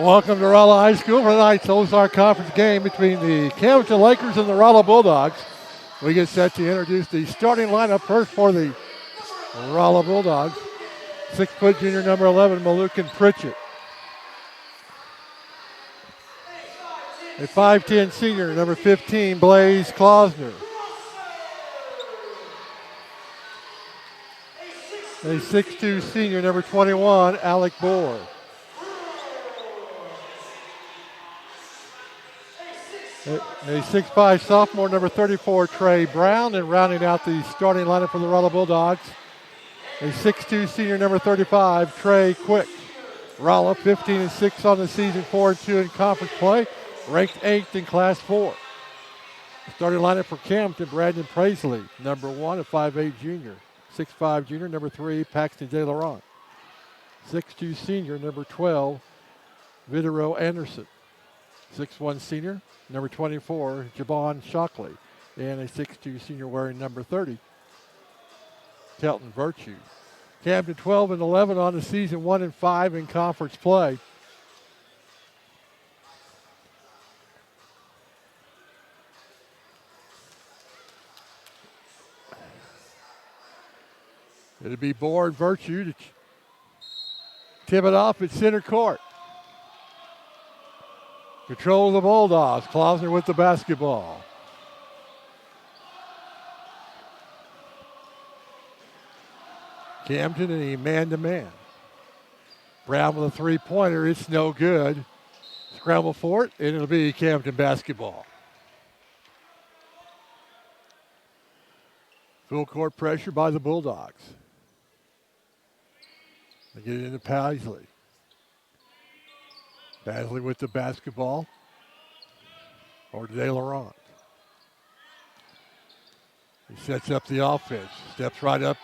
Welcome to Rolla High School for tonight's Ozark Conference game between the Camdenton Lakers and the Rolla Bulldogs. We get set to introduce the starting lineup first for the Rolla Bulldogs. 6-foot junior number 11, Malukin Pritchett. A 5'10 senior number 15, Blaze Klausner. A 6'2 senior number 21, Alec Bohr. A 6'5 sophomore, number 34, Trey Brown, and rounding out the starting lineup for the Rolla Bulldogs, a 6'2 senior, number 35, Trey Quick. Rolla 15-6 on the season, 4-2 in conference play, ranked 8th in Class 4. Starting lineup for Camdenton, Brandon Paisley, number 1, a 5'8 junior, 6'5 junior, number 3, Paxton De Laurent. 6'2 senior, number 12, Videro Anderson. 6'1 senior, number 24, Jabon Shockley, and a 6'2 senior wearing number 30, Telton Virtue. Camden 12-11 on the season, 1-5 in conference play. It'll be Bohr and Virtue to tip it off at center court. Control of the Bulldogs. Klausner with the basketball. Camden and a man-to-man. Brown with a three-pointer. It's no good. Scramble for it, and it'll be Camden basketball. Full court pressure by the Bulldogs. They get it into Paisley. Paisley with the basketball. Or De Laurent. He sets up the offense. Steps right up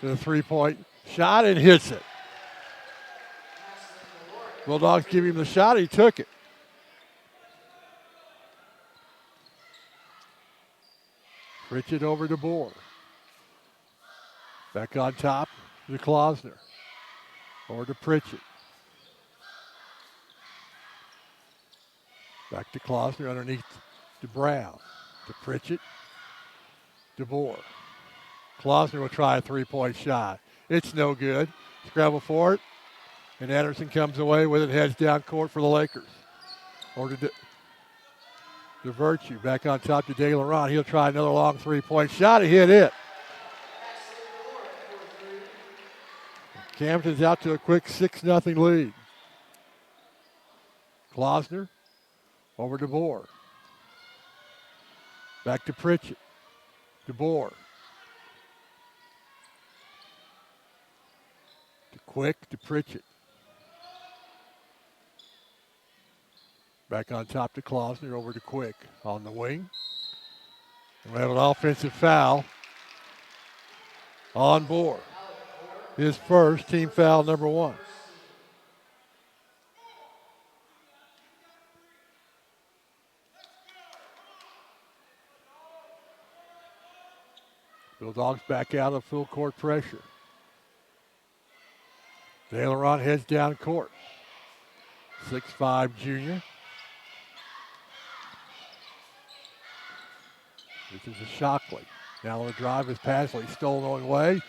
to the three-point shot and hits it. Bulldogs give him the shot. He took it. Pritchett over to Bohr. Back on top to Klausner. Over to Pritchett. Back to Klausner underneath to Brown. To Pritchett. To Bohr. Klausner will try a three-point shot. It's no good. Scramble for it. And Anderson comes away with it, heads down court for the Lakers. Or to Virtue. Back on top to De Laurent. He'll try another long three-point shot. He hit it. Camden's out to a quick 6-0 lead. Klausner. Over to Bohr. Back to Pritchett. To Bohr. To Quick to Pritchett. Back on top to Klausner. Over to Quick on the wing. And we have an offensive foul on Bohr. His first, team foul number 1. Bulldogs back out of full court pressure. De Laurent heads down court. 6'5 junior. This is a Shockley. Now the drive is Paisley, stolen away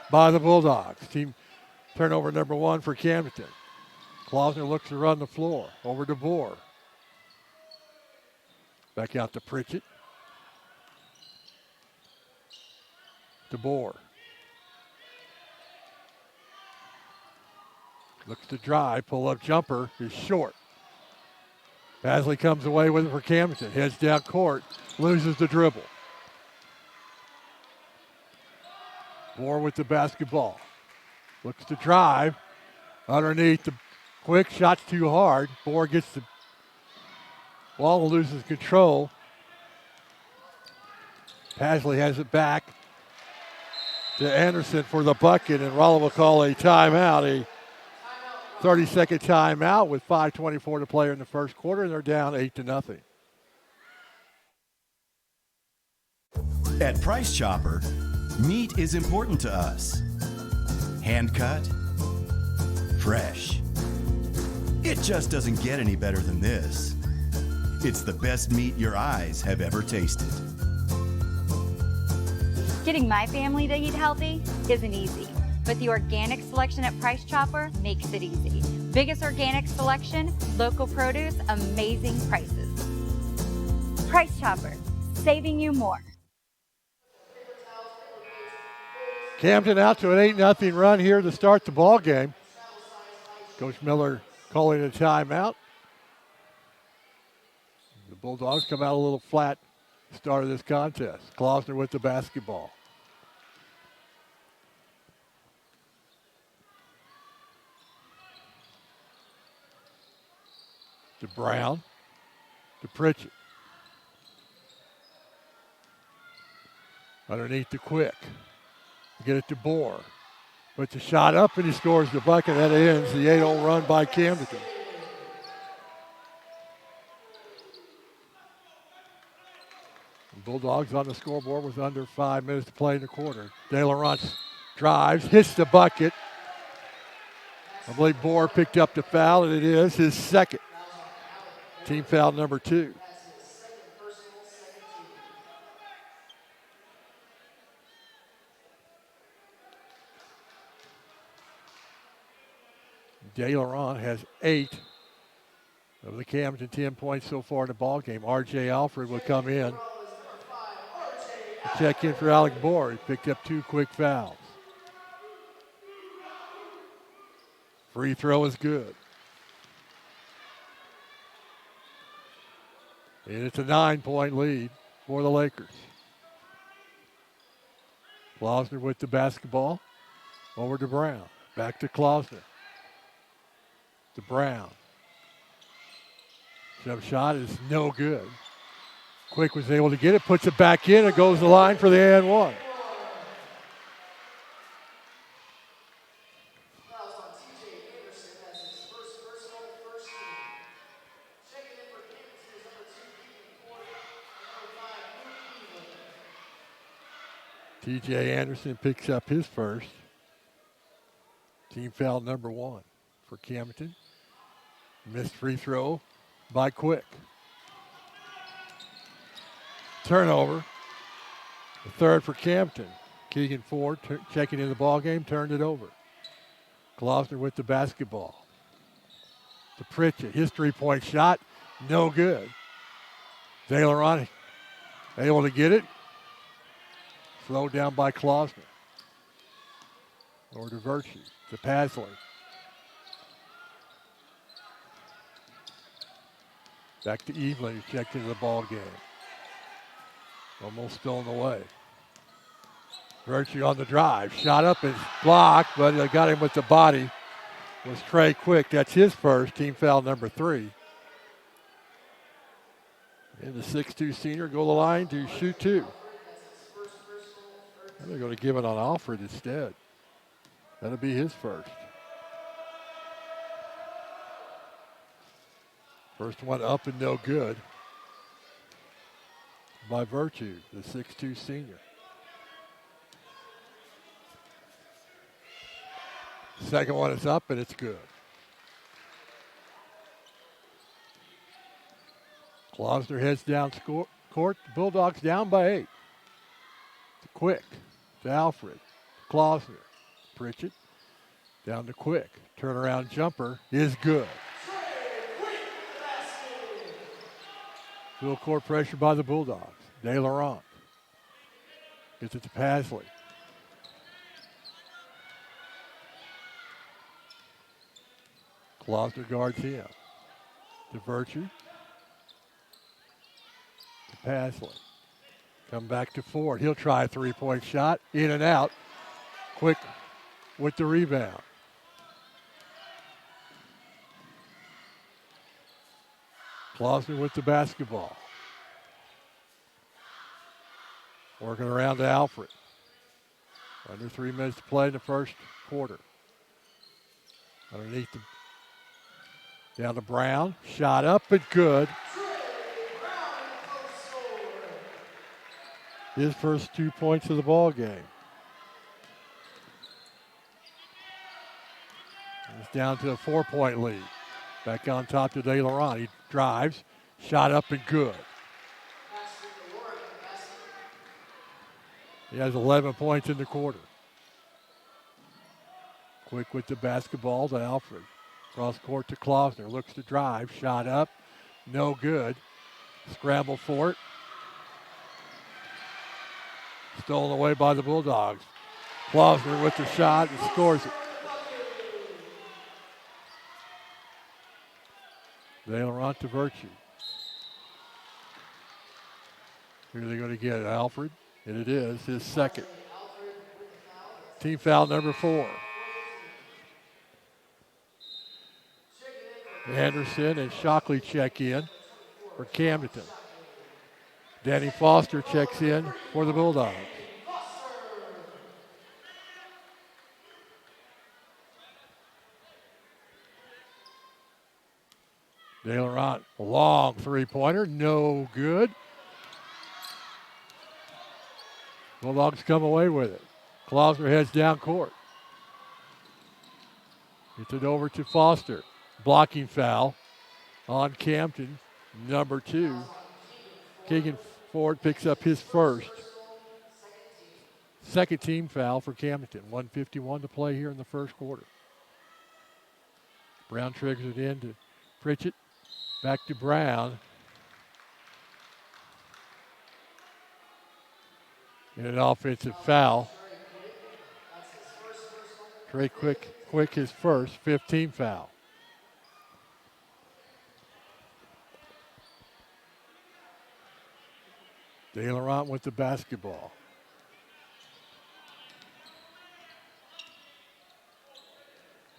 by the Bulldogs. Team turnover number 1 for Camdenton. Klausner looks to run the floor. Over to Bohr. Back out to Pritchett. To Bohr. Looks to drive, pull-up jumper is short. Paisley comes away with it for Camdenton. Heads down court, loses the dribble. Bohr with the basketball. Looks to drive. Underneath the Quick, shot's too hard. Bohr gets the ball and loses control. Paisley has it back to Anderson for the bucket, and Rolla will call a timeout, a 30-second timeout with 5:24 to play in the first quarter, and they're down 8-0. At Price Chopper, meat is important to us. Hand cut, fresh. It just doesn't get any better than this. It's the best meat your eyes have ever tasted. Getting my family to eat healthy isn't easy, but the organic selection at Price Chopper makes it easy. Biggest organic selection, local produce, amazing prices. Price Chopper, saving you more. Camden out to an 8-0 run here to start the ball game. Coach Miller calling a timeout. The Bulldogs come out a little flat to start of this contest. Klausner with the basketball. To Brown. To Pritchett. Underneath to Quick. Get it to Bohr. Puts a shot up and he scores the bucket. That ends the 8-0 run by Camdenton. The Bulldogs on the scoreboard with under 5 minutes to play in the quarter. De Laurent drives, hits the bucket. I believe Bohr picked up the foul, and it is his second. Team foul number 2. De Laurent has 8 of the Camdenton 10 points so far in the ball game. R.J. Alfred will come in. Check in for Alec Bohr. He picked up 2 quick fouls. Free throw is good. And it's a 9-point lead for the Lakers. Klausner with the basketball. Over to Brown. Back to Klausner. To Brown. Jump shot is no good. Quick was able to get it, puts it back in, and goes to the line for the and one. TJ Anderson picks up his first. Team foul number 1 for Camdenton. Missed free throw by Quick. Turnover. The third for Camdenton. Keegan Ford checking in the ball game, turned it over. Klausner with the basketball. To Pritchett. His three-point shot, no good. De Laurent able to get it. Slowed down by Klausner. Over to Virtue. To Pasley. Back to Evelyn, who checked into the ball game. Almost stolen away. Virtue on the drive. Shot up and blocked, but they got him with the body. Was Trey Quick. That's his first. Team foul number 3. And the 6'2 senior go to the line to shoot 2. And they're going to give it on Alfred instead. That'll be his first. First one up and no good by Virtue, the 6'2 senior. Second one is up and it's good. Klausner heads down court. The Bulldogs down by 8. To Quick, to Alfred, to Klausner, Pritchett, down to Quick. Turnaround jumper is good. Full court pressure by the Bulldogs. De Laurent gets it to Pasley. Klausner guards him. To Virtue. To Pasley. Come back to Ford. He'll try a three-point shot. In and out. Quick with the rebound. Klausner with the basketball. Working around to Alfred. Under 3 minutes to play in the first quarter. Underneath the, down to Brown. Shot up and good. His first 2 points of the ball game. It's down to a 4-point lead. Back on top to De Laurent. He drives. Shot up and good. He has 11 points in the quarter. Quick with the basketball to Alfred. Cross court to Klausner. Looks to drive. Shot up. No good. Scramble for it. Stolen away by the Bulldogs. Klausner with the shot and scores it. De Laurent to Virtue. Here they're going to get Alfred, and it is his second. Team foul number 4. Anderson and Shockley check in for Camdenton. Danny Foster checks in for the Bulldogs. De Laurent, a long three-pointer, no good. Bulldogs come away with it. Klausner heads down court. Gets it over to Foster. Blocking foul on Camden, number 2. Keegan Ford picks up his first. Second team foul for Camdenton. 1:51 to play here in the first quarter. Brown triggers it in to Pritchett. Back to Brown. And an offensive foul. Trey Quick his first, 15 foul. De Laurent with the basketball.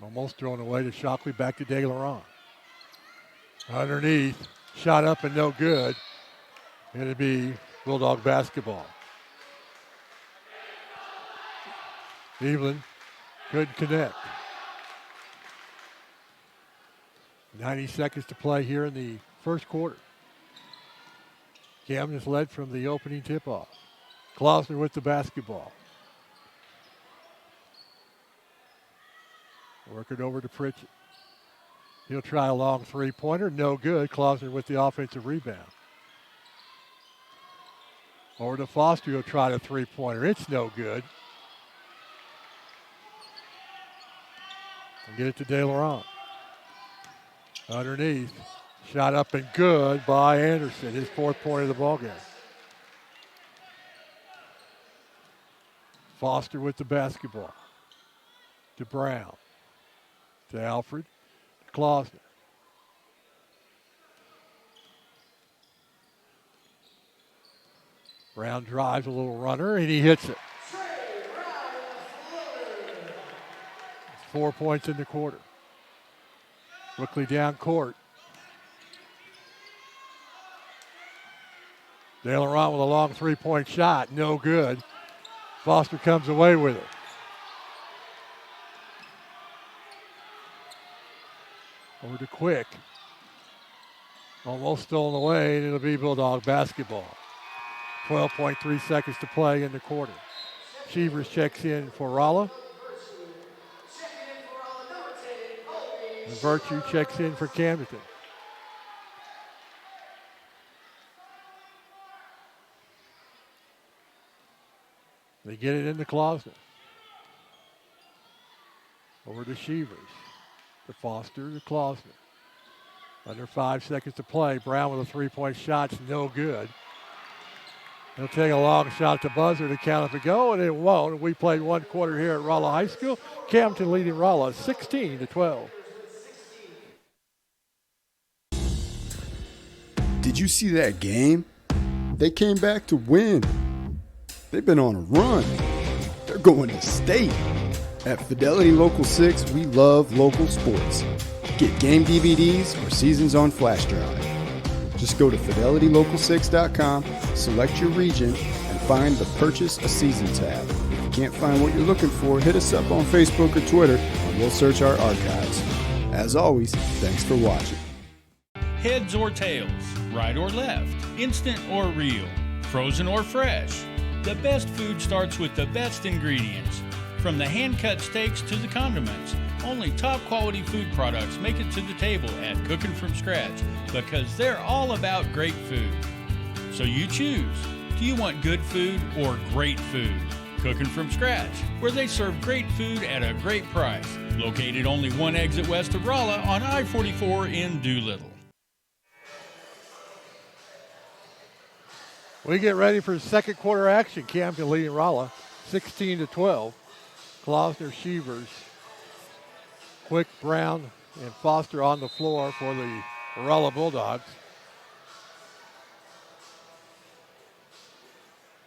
Almost thrown away to Shockley, back to De Laurent. Underneath, shot up and no good. It'll be Bulldog basketball. Evelyn couldn't connect. 90 seconds to play here in the first quarter. Camden's led from the opening tip-off. Klausner with the basketball. Work it over to Pritchett. He'll try a long three-pointer. No good. Klausner with the offensive rebound. Over to Foster. He'll try the three-pointer. It's no good. And get it to De Laurent. Underneath. Shot up and good by Anderson. His 4th point of the ballgame. Foster with the basketball. To Brown. To Alfred. To Klausner. Brown drives a little runner and he hits it. 4 points in the quarter. Quickly down court. De Laurent with a long three-point shot. No good. Foster comes away with it. Over to Quick. Almost stolen away, and it'll be Bulldog basketball. 12.3 seconds to play in the quarter. Shevers checks in for Rolla. And Virtue checks in for Camdenton. They get it into Klausner. Over to Shevers. To Foster, to Klausner. Under 5 seconds to play. Brown with a three-point shot. It's no good. He'll take a long shot to buzzer to count if it go, and it won't. We played one quarter here at Rolla High School. Camdenton leading Rolla 16-12. Did you see that game? They came back to win. They've been on a run. They're going to state. At Fidelity Local 6, we love local sports. Get game DVDs or seasons on flash drive. Just go to fidelitylocal6.com, select your region, and find the Purchase a Season tab. If you can't find what you're looking for, hit us up on Facebook or Twitter, and we'll search our archives. As always, thanks for watching. Heads or tails, right or left, instant or real, frozen or fresh. The best food starts with the best ingredients. From the hand-cut steaks to the condiments, Only top quality food products make it to the table at Cooking From Scratch because they're all about great food. So you choose. Do you want good food or great food? Cooking From Scratch, where they serve great food at a great price. Located only one exit west of Rolla on I-44 in Doolittle. We get ready for second quarter action. Camden leading Rolla 16-12. Klausner, Shevers, Quick, Brown, and Foster on the floor for the Rolla Bulldogs.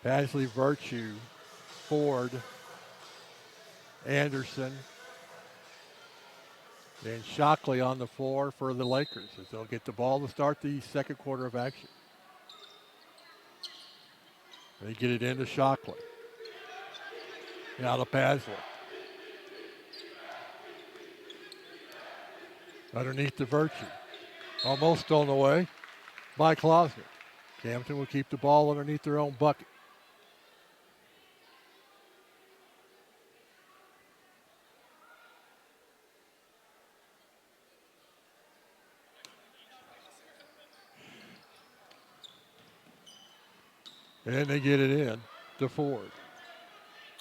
Pasley, Virtue, Ford, Anderson, and Shockley on the floor for the Lakers as they'll get the ball to start the second quarter of action. They get it into Shockley. Now to Pasley. Underneath the Virtue. Almost stolen away by Klausner. Camden will keep the ball underneath their own bucket. And they get it in to Ford.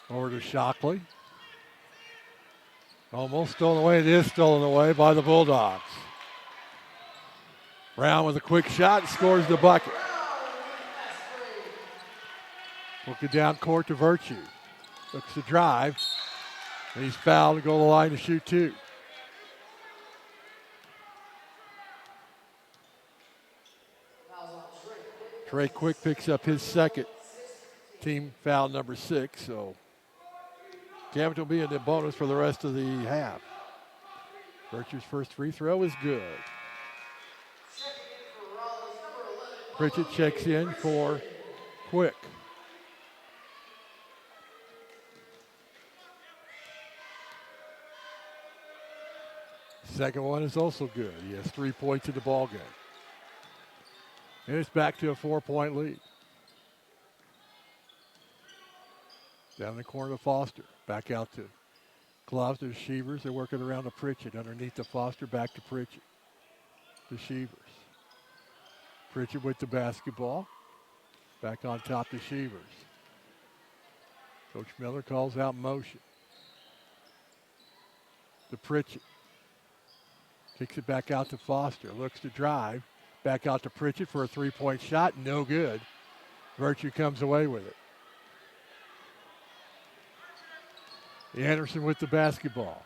Over to Shockley. Almost stolen away. It is stolen away by the Bulldogs. Brown with a quick shot, scores the bucket. Look it down court to Virtue. Looks to drive. And he's fouled to go to the line to shoot two. Trey Quick picks up his second team foul number 6. So Camden will be in the bonus for the rest of the half. Virtue's first free throw is good. Pritchett checks in for Quick. Second one is also good. He has 3 points in the ball game. And it's back to a 4-point lead. Down the corner to Foster. Back out to Klausner, Shevers. They're working around to Pritchett. Underneath to Foster, back to Pritchett. To Shevers. Pritchett with the basketball. Back on top to Shevers. Coach Miller calls out motion. To Pritchett. Kicks it back out to Foster. Looks to drive. Back out to Pritchett for a 3-point shot. No good. Virtue comes away with it. Anderson with the basketball.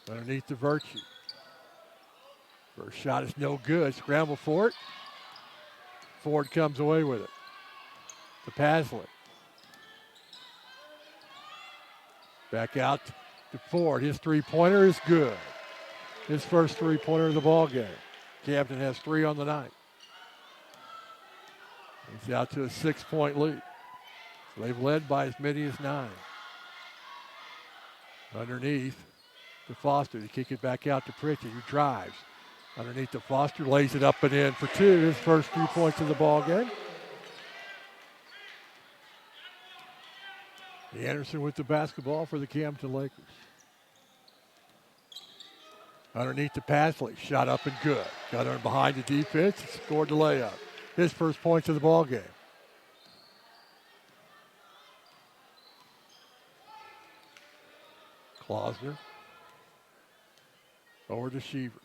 Underneath the Virtue. First shot is no good. Scramble for it. Ford comes away with it. To Pasley. Back out to Ford. His three-pointer is good. His first three-pointer of the ball game. Camden has 3 on the night. He's out to a 6-point lead. So they've led by as many as 9. Underneath to Foster. They kick it back out to Pritchett, who drives. Underneath to Foster, lays it up and in for 2. His first 2 points of the ball game. Anderson with the basketball for the Camden Lakers. Underneath to Pasley, shot up and good. Got on behind the defense, scored the layup. His first points of the ball game. Klausner. Over to Shevers.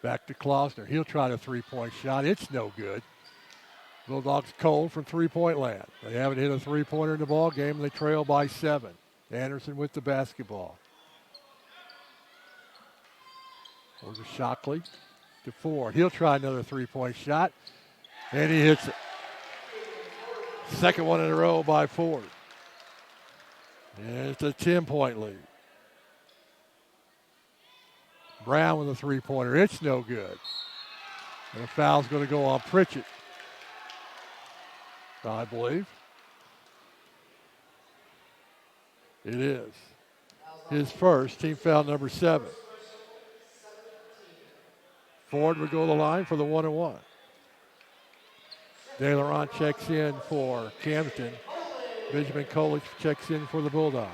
Back to Klausner. He'll try the 3-point shot. It's no good. Bulldogs cold from 3-point land. They haven't hit a 3-pointer in the ball game, and they trail by 7. Anderson with the basketball. Over to Shockley to Ford. He'll try another 3-point shot, and he hits it. Second one in a row by Ford. And it's a 10-point lead. Brown with a 3-pointer. It's no good. And a foul's going to go on Pritchett, I believe. It is. His first, team foul number 7. Ford would go to the line for the 1-and-1. De Laurent checks in for Camden. Benjamin Kolich checks in for the Bulldogs.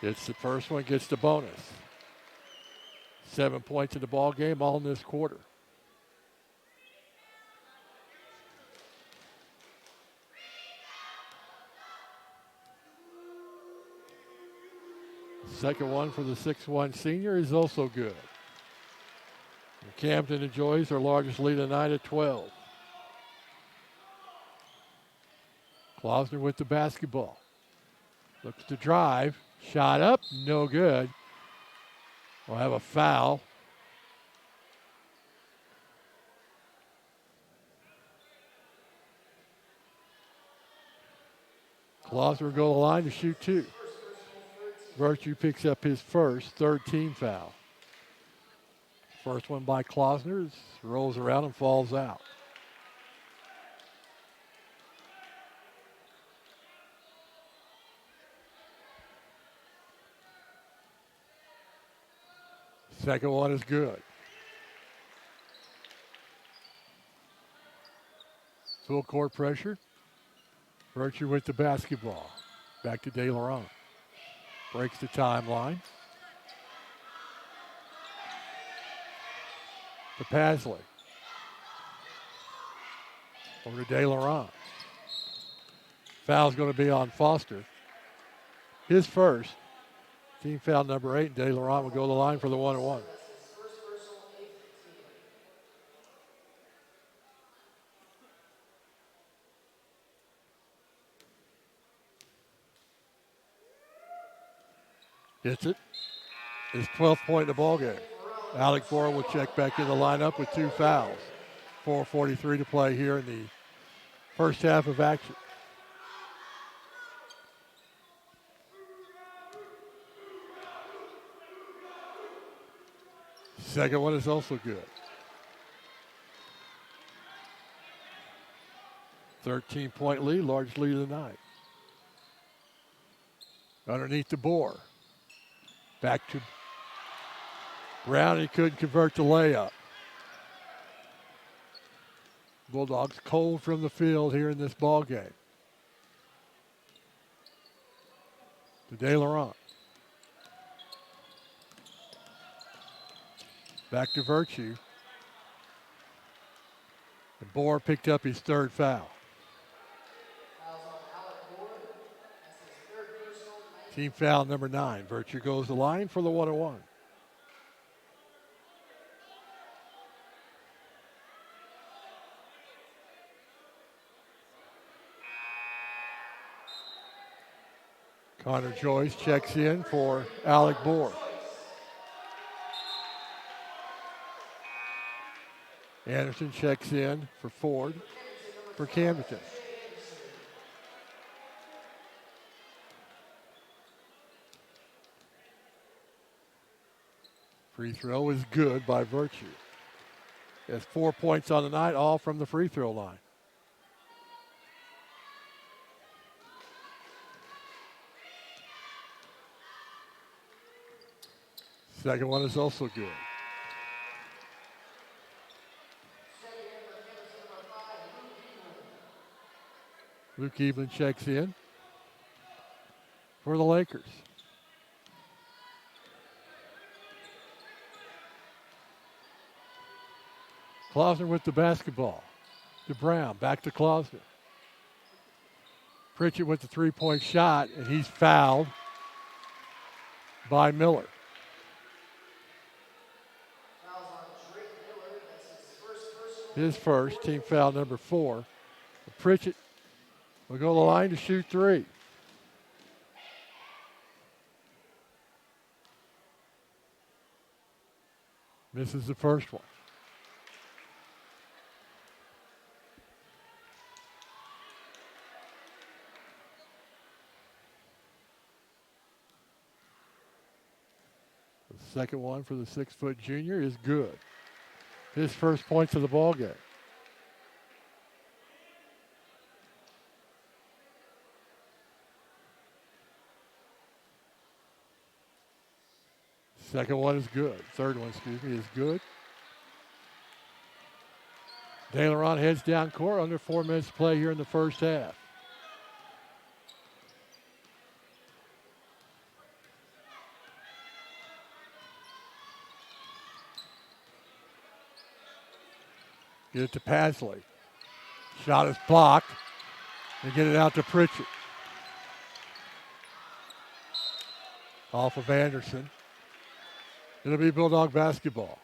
It's the first one, gets the bonus. 7 points in the ball game, all in this quarter. Second one for the 6'1" senior is also good. And Camden enjoys their largest lead of the night at 12. Klausner with the basketball. Looks to drive. Shot up, no good. We'll have a foul. Klausner will go to the line to shoot two. Virtue picks up his first, third team foul. First one by Klausner, rolls around and falls out. Second one is good. Full court pressure. Virtue with the basketball. Back to De Laurent. Breaks the timeline. To Pasley. Over to De Laurent. Foul's going to be on Foster. His first. Team foul number 8. De Laurent will go to the line for the 1-1. Hits it. His 12th point in the ball game. Alec Bora will check back in the lineup with 2 fouls. 4:43 to play here in the first half of action. Second one is also good. 13-point lead, largest lead of the night. Underneath the Boar. Back to Brown. He couldn't convert the layup. Bulldogs cold from the field here in this ball game. To De Laurent. Back to Virtue. And Bohr picked up his third foul. Team foul number 9. Virtue goes to the line for the 1-1. Connor Joyce checks in for Alec Bohr. Anderson checks in for Ford for Camdenton. Free throw is good by Virtue. He has 4 points on the night, all from the free throw line. Second one is also good. Luke Evelyn checks in for the Lakers. Klausner with the basketball. To Brown, back to Klausner. Pritchett with the three-point shot, and he's fouled by Miller. His first, team foul number 4. Pritchett will go to the line to shoot 3. Misses the first one. The second one for the 6-foot junior is good. His first points of the ball game. Second one is good. Third one, is good. De Laurent heads down court. Under 4 minutes to play here in the first half. Get it to Pasley. Shot is blocked. And get it out to Pritchett. Off of Anderson. It'll be Bulldog basketball.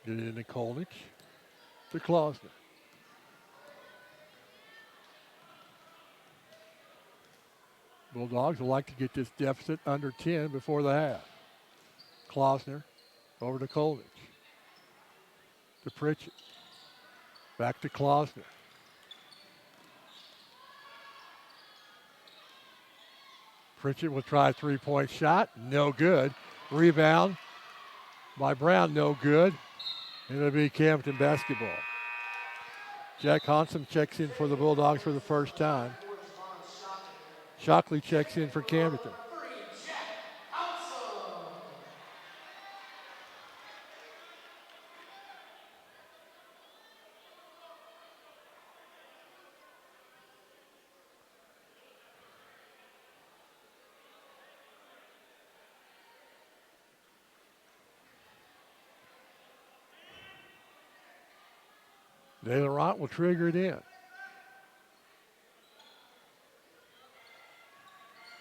Get it into Kolnich. To Klausner. Bulldogs would like to get this deficit under 10 before the half. Klausner over to Kolnich. To Pritchett. Back to Klausner. Pritchett will try a three-point shot. No good. Rebound by Brown. No good. It'll be Camdenton basketball. Jack Hansen checks in for the Bulldogs for the first time. Shockley checks in for Camdenton. De Laurent will trigger it in.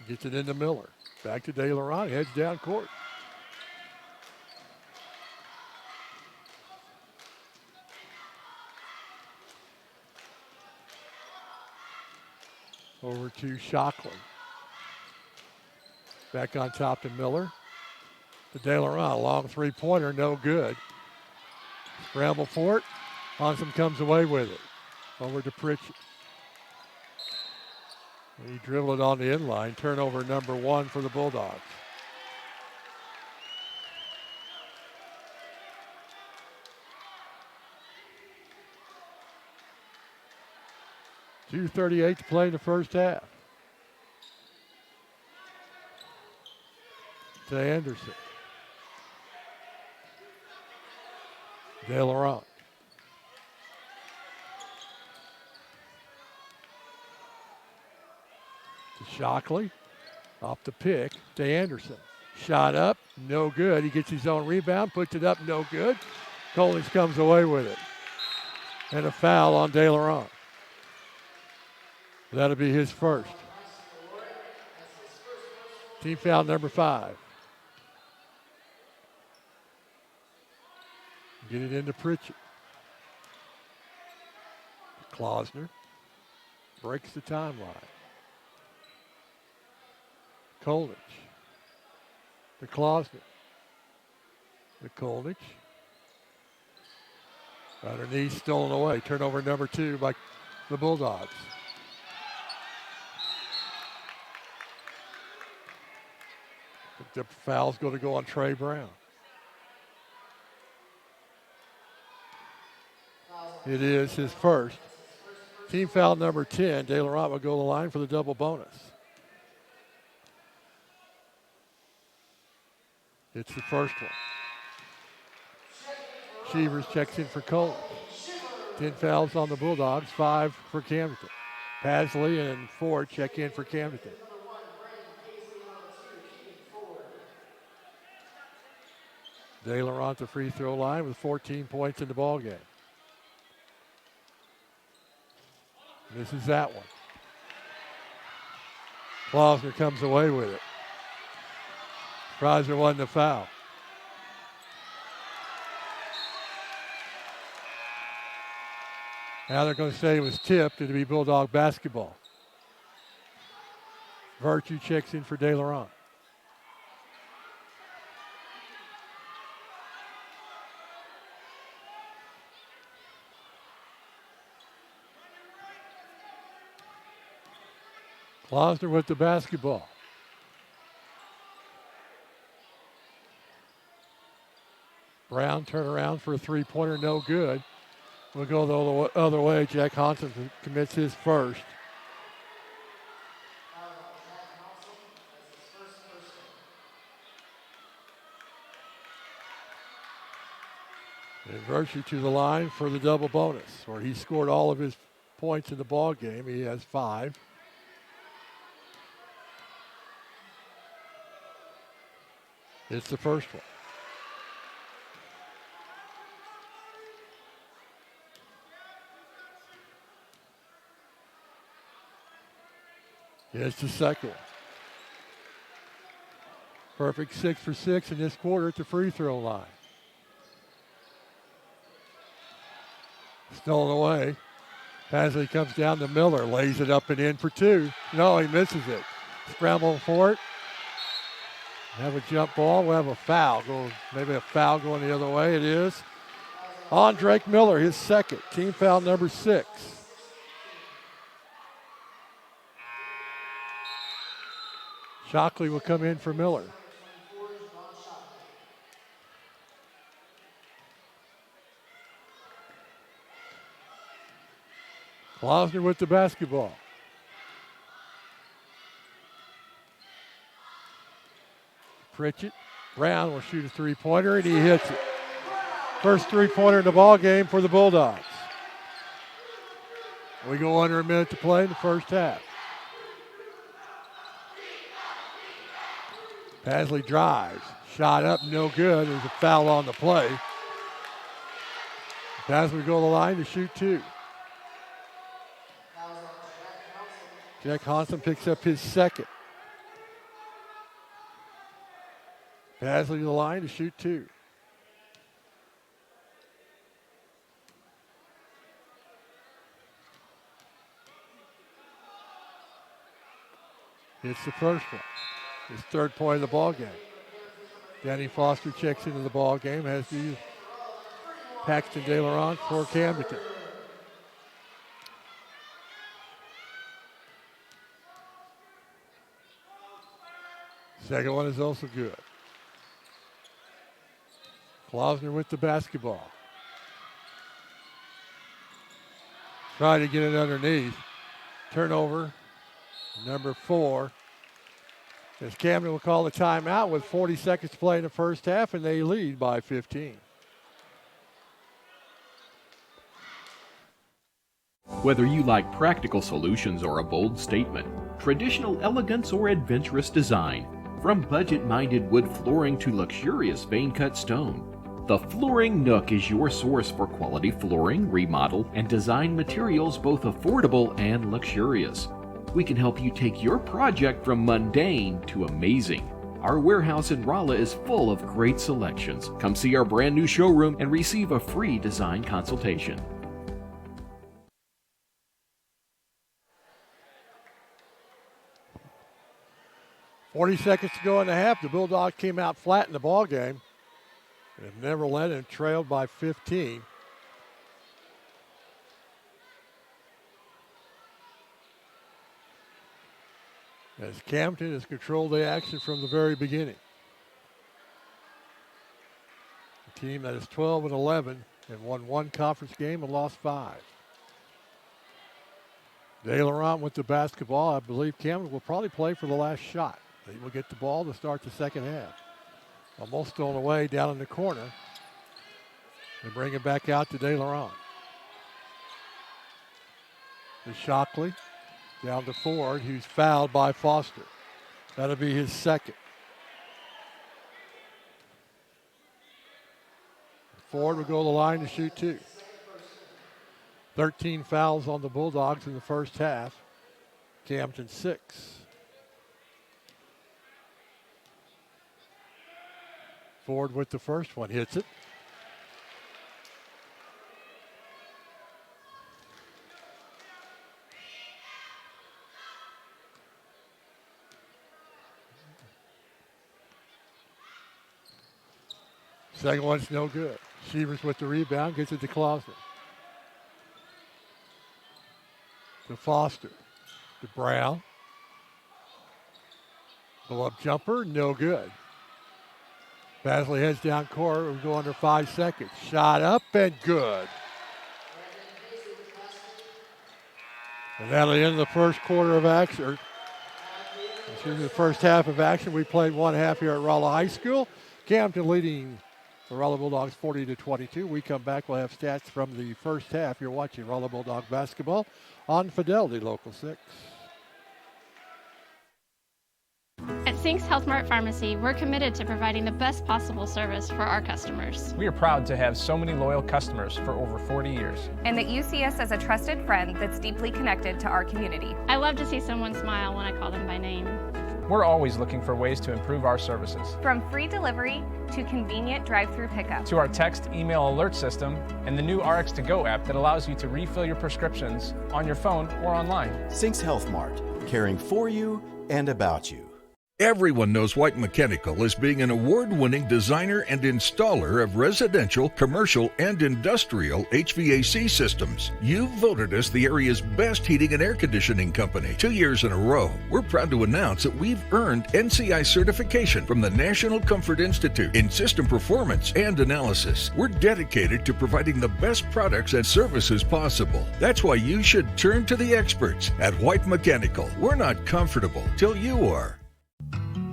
Gets it into Miller. Back to De Laurent, heads down court. Over to Shockley. Back on top to Miller. To De Laurent, long three-pointer, no good. Scramble for it. Hansen comes away with it. Over to Pritchett. He dribbled it on the inline. Turnover number 1 for the Bulldogs. .238 to play in the first half. To Anderson. De Laurent. Shockley off the pick to Anderson. Shot up, no good. He gets his own rebound, puts it up, no good. Collins comes away with it. And a foul on De Laurent. That'll be his first. Team foul number 5. Get it into Pritchett. Klausner breaks the timeline. Kolnich. To Klausner. To Kolnich. Underneath, stolen away. Turnover number 2 by the Bulldogs. The foul's going to go on Trey Brown. It is his first. Team foul number 10. De Laurent will go to the line for the double bonus. It's the first one. Shevers checks in for Cole. 10 fouls on the Bulldogs, 5 for Camdenton. Pasley and Ford check in for Camdenton. De Laurent the free throw line with 14 points in the ball game. This is that one. Klausner comes away with it. Chrysler won the foul. Now they're going to say it was tipped. It'll be Bulldog basketball. Virtue checks in for De Laurent. Klausner with the basketball. Brown turn around for a three-pointer, no good. We'll go the other way. Jack Hansen commits his first. And Virtue to the line for the double bonus, where he scored all of his points in the ball game. He has 5. It's the first one. It's the second one. Perfect 6 for 6 in this quarter at the free throw line. Stolen away. Pasley comes down to Miller, lays it up and in for 2. No, he misses it. Scramble for it. Have a jump ball. We'll have a foul. Maybe a foul going the other way. It is on Drake Miller, his second. Team foul number 6. Shockley will come in for Miller. Klausner with the basketball. Pritchett. Brown will shoot a three-pointer, and he hits it. First three-pointer in the ball game for the Bulldogs. We go under a minute to play in the first half. Pasley drives. Shot up, no good. There's a foul on the play. Pasley will go to the line to shoot 2. Jack Hansen picks up his second. Pasley to the line to shoot 2. It's the first one. His third point of the ball game. Danny Foster checks into the ball game as the Paxton De Laurent for Camdenton. Second one is also good. Klausner with the basketball. Trying to get it underneath. Turnover, number 4. As Camden will call the timeout with 40 seconds to play in the first half, and they lead by 15. Whether you like practical solutions or a bold statement, traditional elegance or adventurous design, from budget-minded wood flooring to luxurious vein-cut stone, the Flooring Nook is your source for quality flooring, remodel, and design materials both affordable and luxurious. We can help you take your project from mundane to amazing. Our warehouse in Rolla is full of great selections. Come see our brand new showroom and receive a free design consultation. .40 seconds to go in the half. The Bulldogs came out flat in the ball game. They've never led and trailed by 15. As Camden has controlled the action from the very beginning. A team that is 12-11 and won 1 conference game and lost 5. De Laurent with the basketball. I believe Camden will probably play for the last shot. They will get the ball to start the second half. Almost stolen away down in the corner. They bring it back out to De Laurent. To Shockley. Down to Ford, who's fouled by Foster. That'll be his second. Ford will go to the line to shoot 2. 13 fouls on the Bulldogs in the first half. Camden 6. Ford with the first one, hits it. Second one's no good. Shevers with the rebound, gets it to Klausner. To Foster. To Brown. Pull-up jumper, no good. Pasley heads down court. We'll go under 5 seconds. Shot up and good. And that'll end the first quarter of action. The first half of action. We played one half here at Rolla High School. Camden leading The Rolla Bulldogs 40-22. We come back, we'll have stats from the first half. You're watching Rolla Bulldog basketball on Fidelity Local 6. At Sinks Health Mart Pharmacy, we're committed to providing the best possible service for our customers. We are proud to have so many loyal customers for over 40 years. And that you see us as a trusted friend that's deeply connected to our community. I love to see someone smile when I call them by name. We're always looking for ways to improve our services. From free delivery to convenient drive-through pickup. To our text email alert system and the new RX2Go app that allows you to refill your prescriptions on your phone or online. Sinks Health Mart, caring for you and about you. Everyone knows White Mechanical as being an award-winning designer and installer of residential, commercial, and industrial HVAC systems. You voted us the area's best heating and air conditioning company 2 years in a row. We're proud to announce that we've earned NCI certification from the National Comfort Institute in system performance and analysis. We're dedicated to providing the best products and services possible. That's why you should turn to the experts at White Mechanical. We're not comfortable till you are.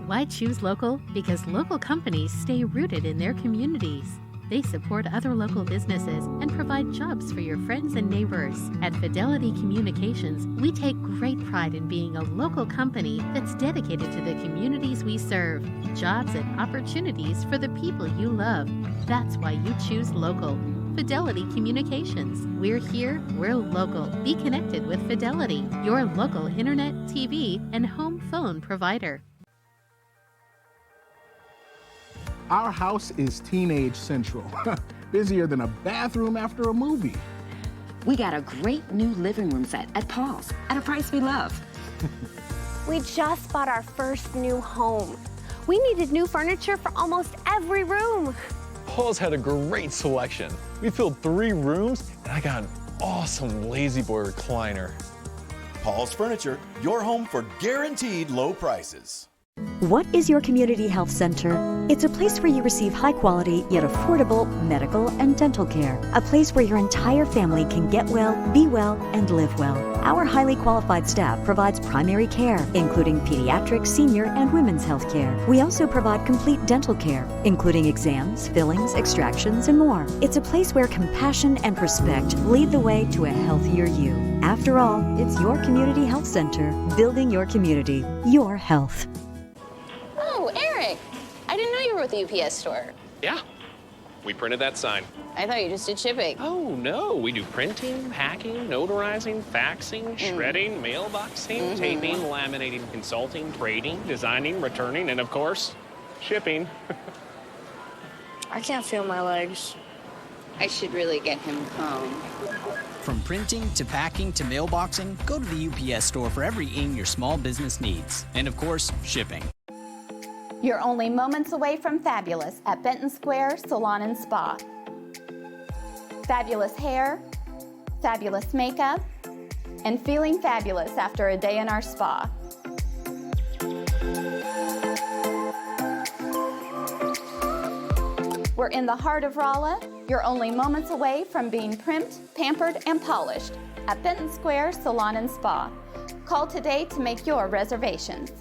Why choose local? Because local companies stay rooted in their communities. They support other local businesses and provide jobs for your friends and neighbors. At Fidelity Communications, we take great pride in being a local company that's dedicated to the communities we serve. Jobs and opportunities for the people you love. That's why you choose local. Fidelity Communications. We're here, we're local. Be connected with Fidelity, your local internet, TV, and home phone provider. Our house is teenage central. Busier than a bathroom after a movie. We got a great new living room set at Paul's at a price we love. We just bought our first new home. We needed new furniture for almost every room. Paul's had a great selection. We filled 3 rooms and I got an awesome Lazy Boy recliner. Paul's Furniture, your home for guaranteed low prices. What is your community health center? It's a place where you receive high quality yet affordable medical and dental care. A place where your entire family can get well, be well, and live well. Our highly qualified staff provides primary care, including pediatric, senior, and women's health care. We also provide complete dental care, including exams, fillings, extractions, and more. It's a place where compassion and respect lead the way to a healthier you. After all, it's your community health center, building your community, your health. Oh, Eric, I didn't know you were with the UPS store. Yeah, we printed that sign. I thought you just did shipping. Oh, no, we do printing, packing, notarizing, faxing, shredding, mailboxing, taping, laminating, consulting, trading, designing, returning, and of course, shipping. I can't feel my legs. I should really get him home. From printing to packing to mailboxing, go to the UPS store for everything your small business needs. And of course, shipping. You're only moments away from fabulous at Benton Square Salon and Spa. Fabulous hair, fabulous makeup, and feeling fabulous after a day in our spa. We're in the heart of Rolla. You're only moments away from being primped, pampered, and polished at Benton Square Salon and Spa. Call today to make your reservations.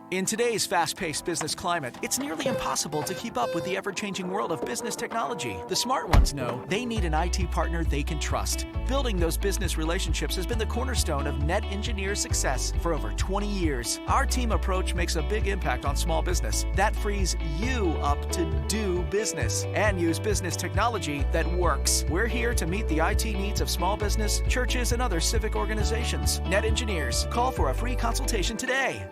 In today's fast-paced business climate, it's nearly impossible to keep up with the ever-changing world of business technology. The smart ones know they need an IT partner they can trust. Building those business relationships has been the cornerstone of Net Engineer's success for over 20 years. Our team approach makes a big impact on small business. That frees you up to do business and use business technology that works. We're here to meet the IT needs of small business, churches, and other civic organizations. Net Engineers. Call for a free consultation today.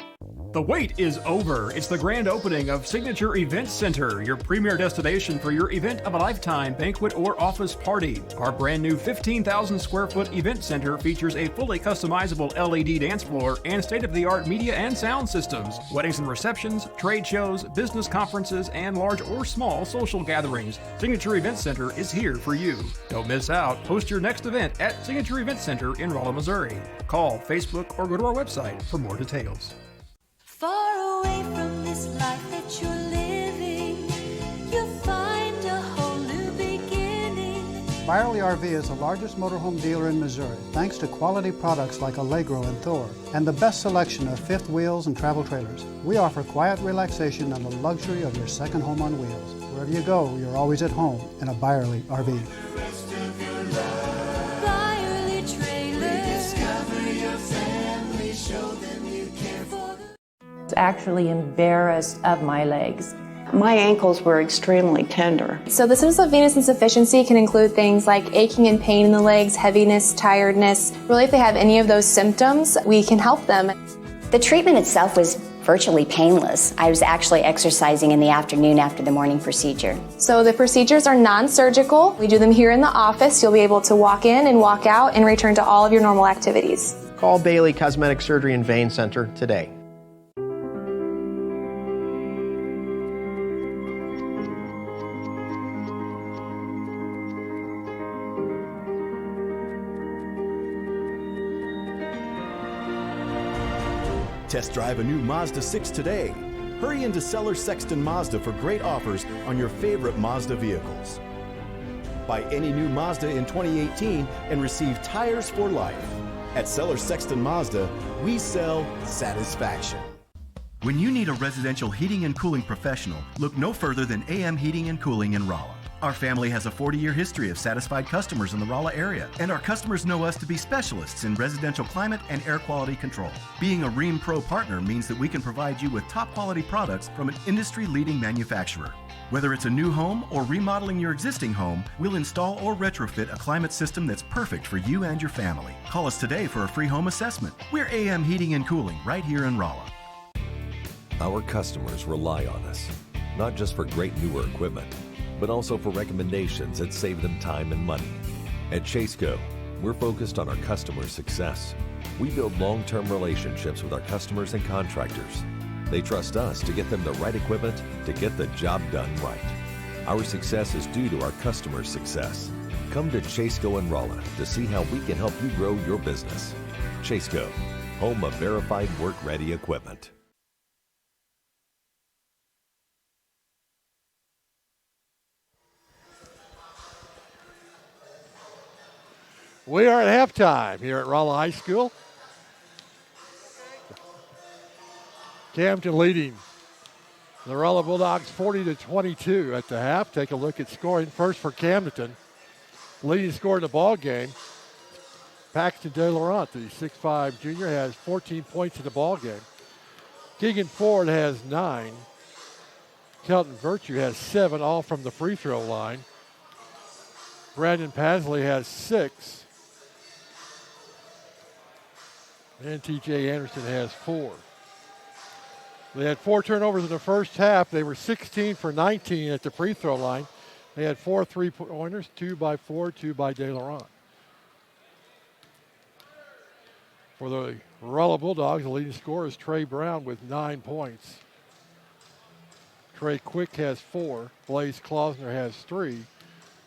The wait is over. It's the grand opening of Signature Event Center, your premier destination for your event of a lifetime banquet or office party. Our brand new 15,000 square foot event center features a fully customizable LED dance floor and state-of-the-art media and sound systems. Weddings and receptions, trade shows, business conferences, and large or small social gatherings. Signature Event Center is here for you. Don't miss out. Host your next event at Signature Event Center in Rolla, Missouri. Call, Facebook, or go to our website for more details. Far away from this life that you're living, you'll find a whole new beginning. Byerly RV is the largest motorhome dealer in Missouri, thanks to quality products like Allegro and Thor, and the best selection of fifth wheels and travel trailers. We offer quiet relaxation and the luxury of your second home on wheels. Wherever you go, you're always at home in a Byerly RV. Byerly Trailers. Discover your family, show them you care for them. I was actually embarrassed of my legs. My ankles were extremely tender. So the symptoms of venous insufficiency can include things like aching and pain in the legs, heaviness, tiredness. Really, if they have any of those symptoms, we can help them. The treatment itself was virtually painless. I was actually exercising in the afternoon after the morning procedure. So the procedures are non-surgical. We do them here in the office. You'll be able to walk in and walk out and return to all of your normal activities. Call Bailey Cosmetic Surgery and Vein Center today. Test drive a new Mazda 6 today. Hurry into Seller Sexton Mazda for great offers on your favorite Mazda vehicles. Buy any new Mazda in 2018 and receive tires for life. At Seller Sexton Mazda, we sell satisfaction. When you need a residential heating and cooling professional, look no further than AM Heating and Cooling in Rolla. Our family has a 40-year history of satisfied customers in the Rolla area, and our customers know us to be specialists in residential climate and air quality control. Being a Rheem Pro partner means that we can provide you with top-quality products from an industry-leading manufacturer. Whether it's a new home or remodeling your existing home, we'll install or retrofit a climate system that's perfect for you and your family. Call us today for a free home assessment. We're AM Heating and Cooling right here in Rolla. Our customers rely on us, not just for great newer equipment, but also for recommendations that save them time and money. At Chaseco, we're focused on our customers' success. We build long-term relationships with our customers and contractors. They trust us to get them the right equipment to get the job done right. Our success is due to our customers' success. Come to Chaseco and Rolla to see how we can help you grow your business. Chaseco, home of verified work-ready equipment. We are at halftime here at Rolla High School. Camdenton leading the Rolla Bulldogs 40-22 at the half. Take a look at scoring first for Camdenton. Leading scorer in the ball game, Paxton De Laurent, the 6'5 junior, has 14 points in the ball game. Keegan Ford has 9. Kelton Virtue has 7, all from the free throw line. Brandon Pasley has 6. And TJ Anderson has 4. They had 4 turnovers in the first half. They were 16 for 19 at the free throw line. They had 4 3-pointers, 2 by Ford, 2 by De Laurent. For the Rolla Bulldogs, the leading scorer is Trey Brown with 9 points. Trey Quick has 4. Blaze Klausner has 3.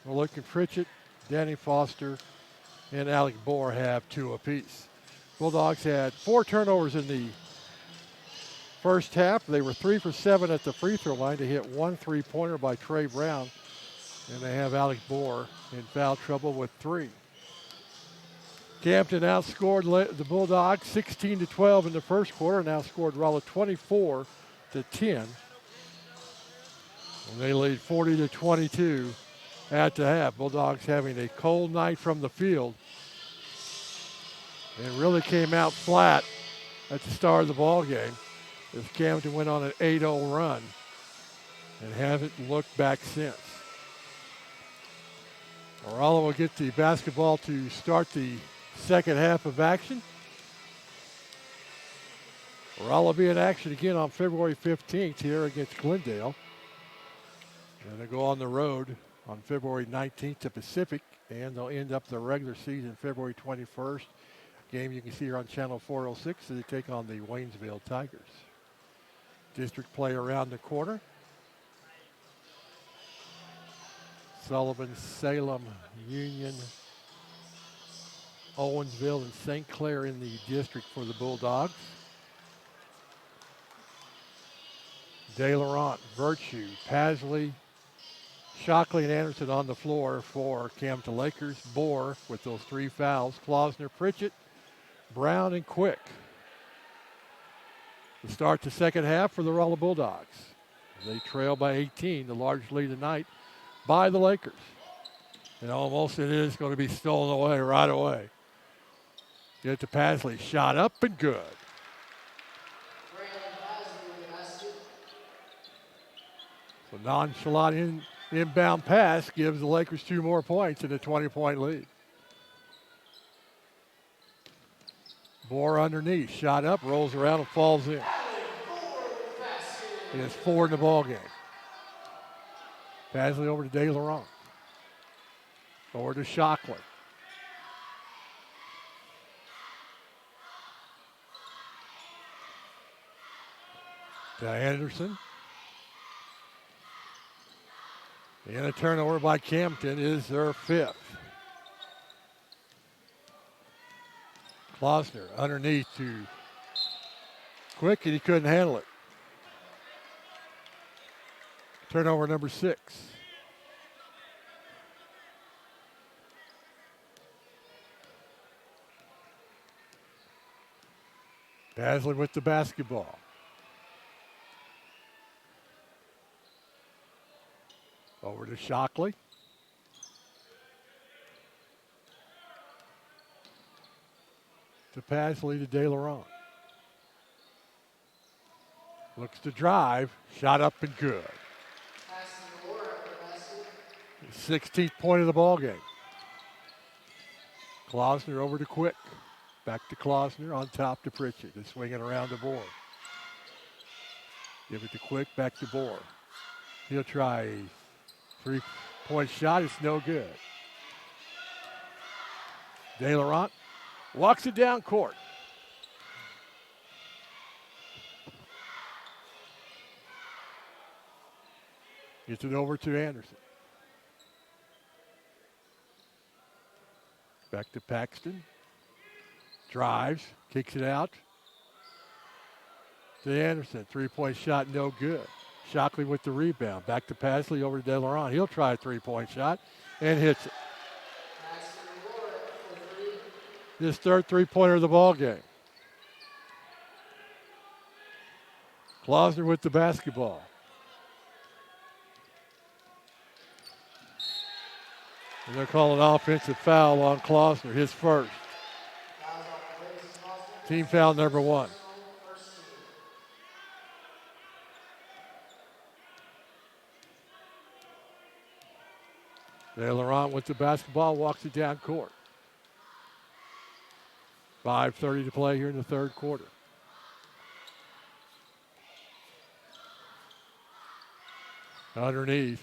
Malika Pritchett, Danny Foster, and Alec Bohr have 2 apiece. Bulldogs had 4 turnovers in the first half. They were 3 for 7 at the free throw line. They hit 1 3-pointer by Trey Brown, and they have Alec Bohr in foul trouble with 3. Camden outscored the Bulldogs 16-12 in the first quarter, and outscored Rolla 24-10. And they lead 40-22 at the half. Bulldogs having a cold night from the field. It really came out flat at the start of the ball game as Camden went on an 8-0 run and haven't looked back since. Rolla will get the basketball to start the second half of action. Rolla will be in action again on February 15th here against Glendale. And they'll go on the road on February 19th to Pacific, and they'll end up the regular season February 21st. Game you can see here on Channel 406 as they take on the Waynesville Tigers. District play around the corner. Sullivan, Salem, Union, Owensville, and St. Clair in the district for the Bulldogs. De Laurent, Virtue, Pasley, Shockley and Anderson on the floor for Camden Lakers. Bohr with those 3 fouls. Klausner, Pritchett, Brown, and Quick. To start the second half for the Rolla Bulldogs. They trail by 18, the large lead tonight by the Lakers. And almost it is going to be stolen away right away. Get to Pasley, shot up and good. So nonchalant inbound pass gives the Lakers 2 more points and a 20-point lead. Bohr underneath, shot up, rolls around and falls in. He has 4 in the ball game. Pasley over to De Laurent. Over to Shockley. To Anderson. And a turnover by Camden is their 5th. Klausner underneath to Quick, and he couldn't handle it. Turnover number 6. Pasley with the basketball. Over to Shockley. To Pasley to De Laurent. Looks to drive. Shot up and good. 16th point of the ball game. Klausner over to Quick. Back to Klausner on top to Pritchett. They're swinging around the board. Give it to Quick. Back to Bohr. He'll try a 3-point shot. It's no good. De Laurent walks it down court. Gets it over to Anderson. Back to Paxton. Drives, kicks it out. To Anderson, 3-point shot, no good. Shockley with the rebound. Back to Pasley, over to De Laurent. He'll try a 3-point shot and hits it. His third 3-pointer of the ball game. Klausner with the basketball. And they're calling an offensive foul on Klausner, his first. Team foul number 1. De Laurent with the basketball, walks it down court. 5:30 to play here in the third quarter. Underneath,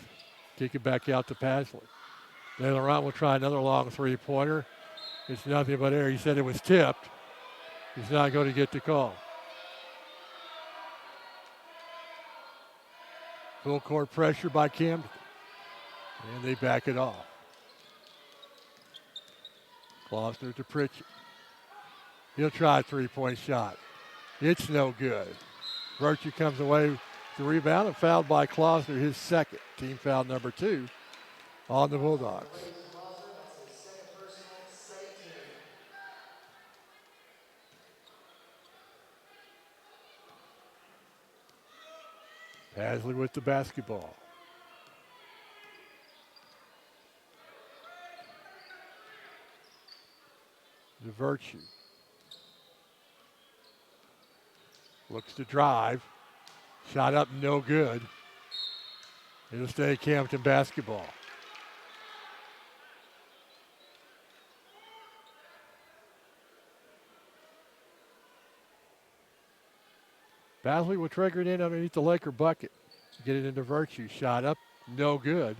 kick it back out to Pasley. De Laurent will try another long 3-pointer. It's nothing but air. He said it was tipped. He's not going to get the call. Full court pressure by Camden. And they back it off. Klausner to Pritchett. He'll try a 3-point shot. It's no good. Virtue comes away with the rebound and fouled by Klausner, his second. Team foul number 2 on the Bulldogs. Pasley with the basketball. To Virtue. Looks to drive. Shot up, no good. It'll stay Camden basketball. Pasley will trigger it in underneath the Laker bucket. Get it into Virtue. Shot up, no good.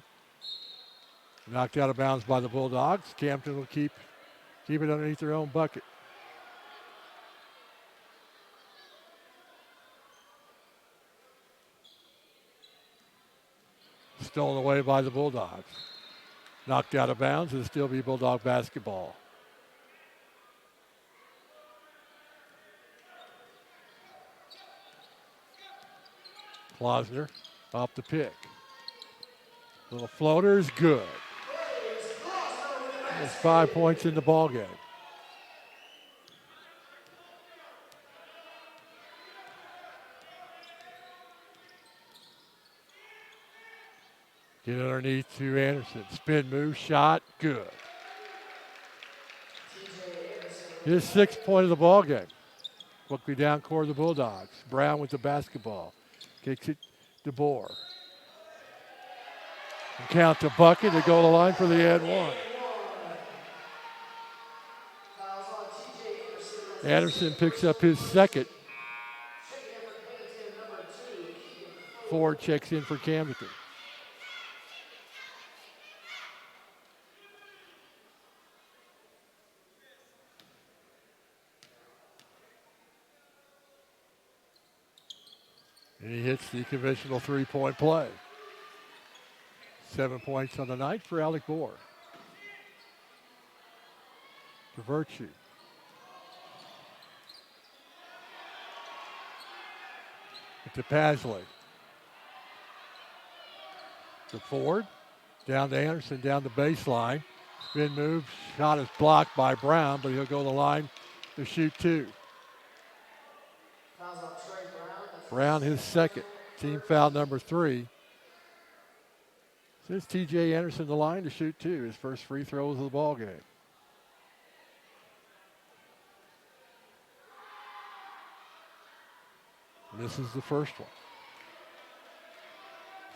Knocked out of bounds by the Bulldogs. Camden will keep it underneath their own bucket. Stolen away by the Bulldogs. Knocked out of bounds. It'll still be Bulldog basketball. Klausner off the pick. Little floater is good. There's 5 points in the ball game. Get underneath to Anderson. Spin move, shot, good. His 6th point of the ball game. Quickly down court of the Bulldogs. Brown with the basketball. Kicks it to Bohr. And count the bucket to go to the line for the and one. Anderson picks up his 2nd. Ford checks in for Camdenton. And he hits the conventional 3-point play. 7 points on the night for Alec Bohr. To Virtue. To Pasley. To Ford. Down to Anderson, down the baseline. Spin move. Shot is blocked by Brown, but he'll go to the line to shoot 2. Brown his 2nd. Team foul number 3. Since T.J. Anderson the line to shoot 2. His first free throws of the ball game. This is the first one.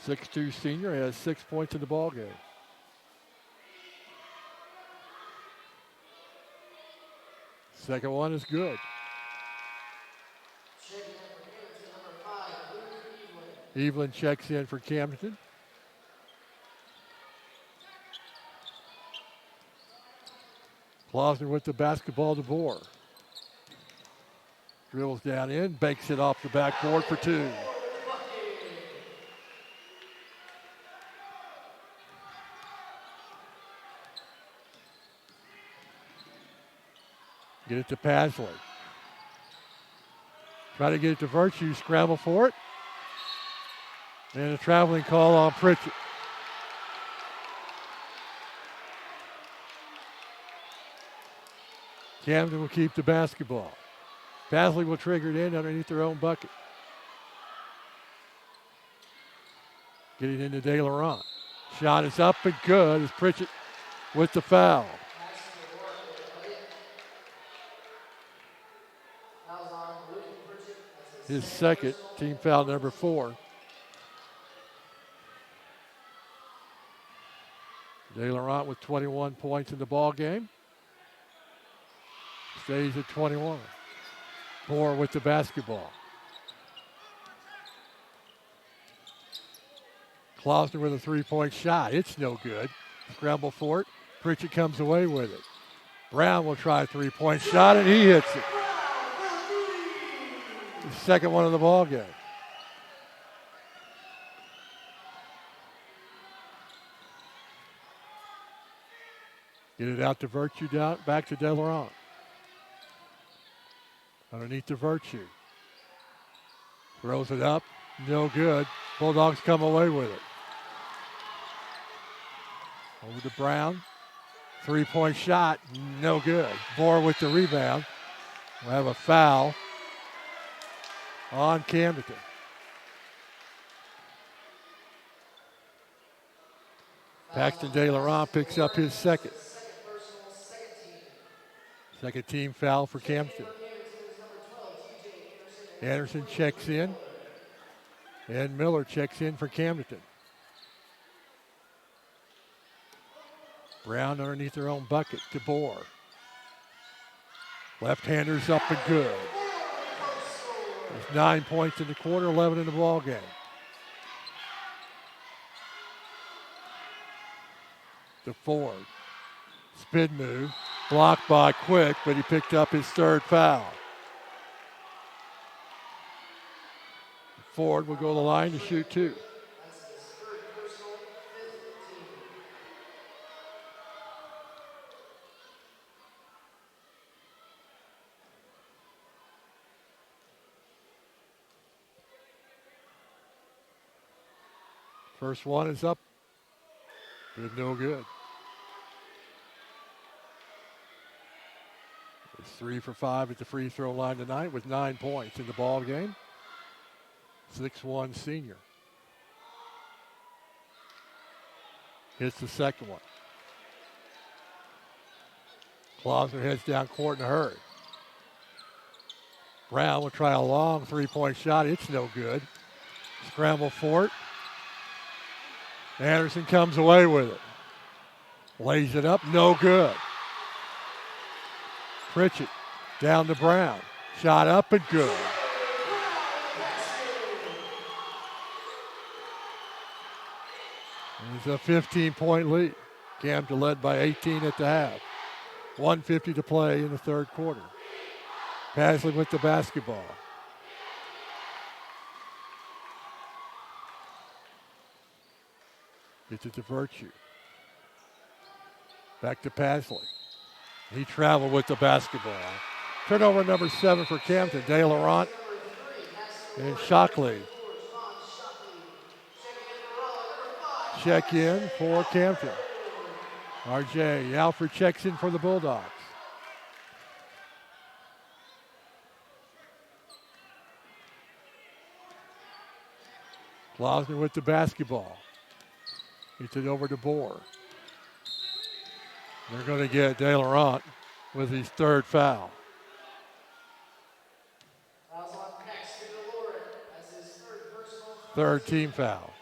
6'2" senior has 6 points in the ball game. Second one is good. Evelyn checks in for Camdenton. Klausner with the basketball to Bohr. Dribbles down in, banks it off the backboard for 2. Get it to Pasley. Try to get it to Virtue, scramble for it. And a traveling call on Pritchett. Camden will keep the basketball. Pasley will trigger it in underneath their own bucket. Getting into De Laurent. Shot is up and good as Pritchett with the foul. His 2nd, team foul number 4. De Laurent with 21 points in the ball game. Stays at 21. Bohr with the basketball. Klausner with a 3-point shot. It's no good. Scramble for it. Pritchett comes away with it. Brown will try a 3-point shot, and he hits it. The 2nd one of the ball game. Get it out to Virtue, down back to De Laurent. Underneath the Virtue. Throws it up. No good. Bulldogs come away with it. Over to Brown. 3-point shot. No good. Bohr with the rebound. We'll have a foul on Camdenton. Paxton De Laurent picks up his 2nd. 2nd team foul for Camdenton. Anderson checks in. And Miller checks in for Camdenton. Brown underneath their own bucket to Bohr. Left-handers up and good. There's 9 points in the quarter, 11 in the ball game. To Ford. Spin move. Blocked by Quick, but he picked up his 3rd foul. Ford will go to the line to shoot 2. First one is up Good, no good. It's 3 for 5 at the free throw line tonight with 9 points in the ball game. 6'1" senior. Hits the second one. Klausner heads down court in a hurry. Brown will try a long three-point shot. It's no good. Scramble for it. Anderson comes away with it. Lays it up, no good. Pritchett down to Brown. Shot up and good. It's a 15-point lead. Camden led by 18 at the half. 1:50 to play in the third quarter. Pasley with the basketball. Gets it to Virtue. Back to Pasley. He traveled with the basketball. Turnover number 7 for Camden. De Laurent and Shockley. Check in for Camden. RJ Alfred checks in for the Bulldogs. Klausner with the basketball. Gets it over to Bohr. They're going to get De Laurent with his third foul. Third team foul.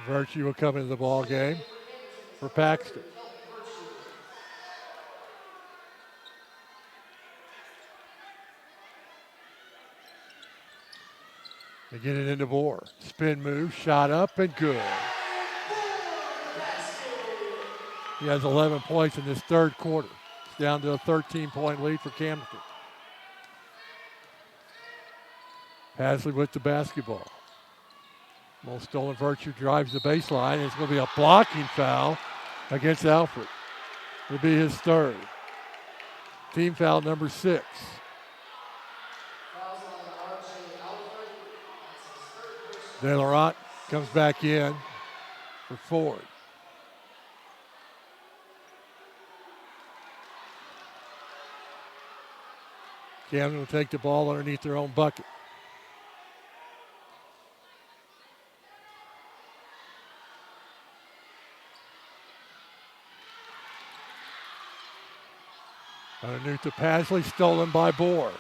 Virtue will come into the ball game for Paxton. They get it into Bohr. Spin move, shot up and good. He has 11 points in this third quarter. It's down to a 13-point lead for Camden. Pasley with the basketball. Most stolen Virtue drives the baseline. It's going to be a blocking foul against Alfred. It'll be his third. Team foul number 6. De Laurent comes back in for Ford. Camden will take the ball underneath their own bucket. Underneath to Pasley, stolen by Bohr.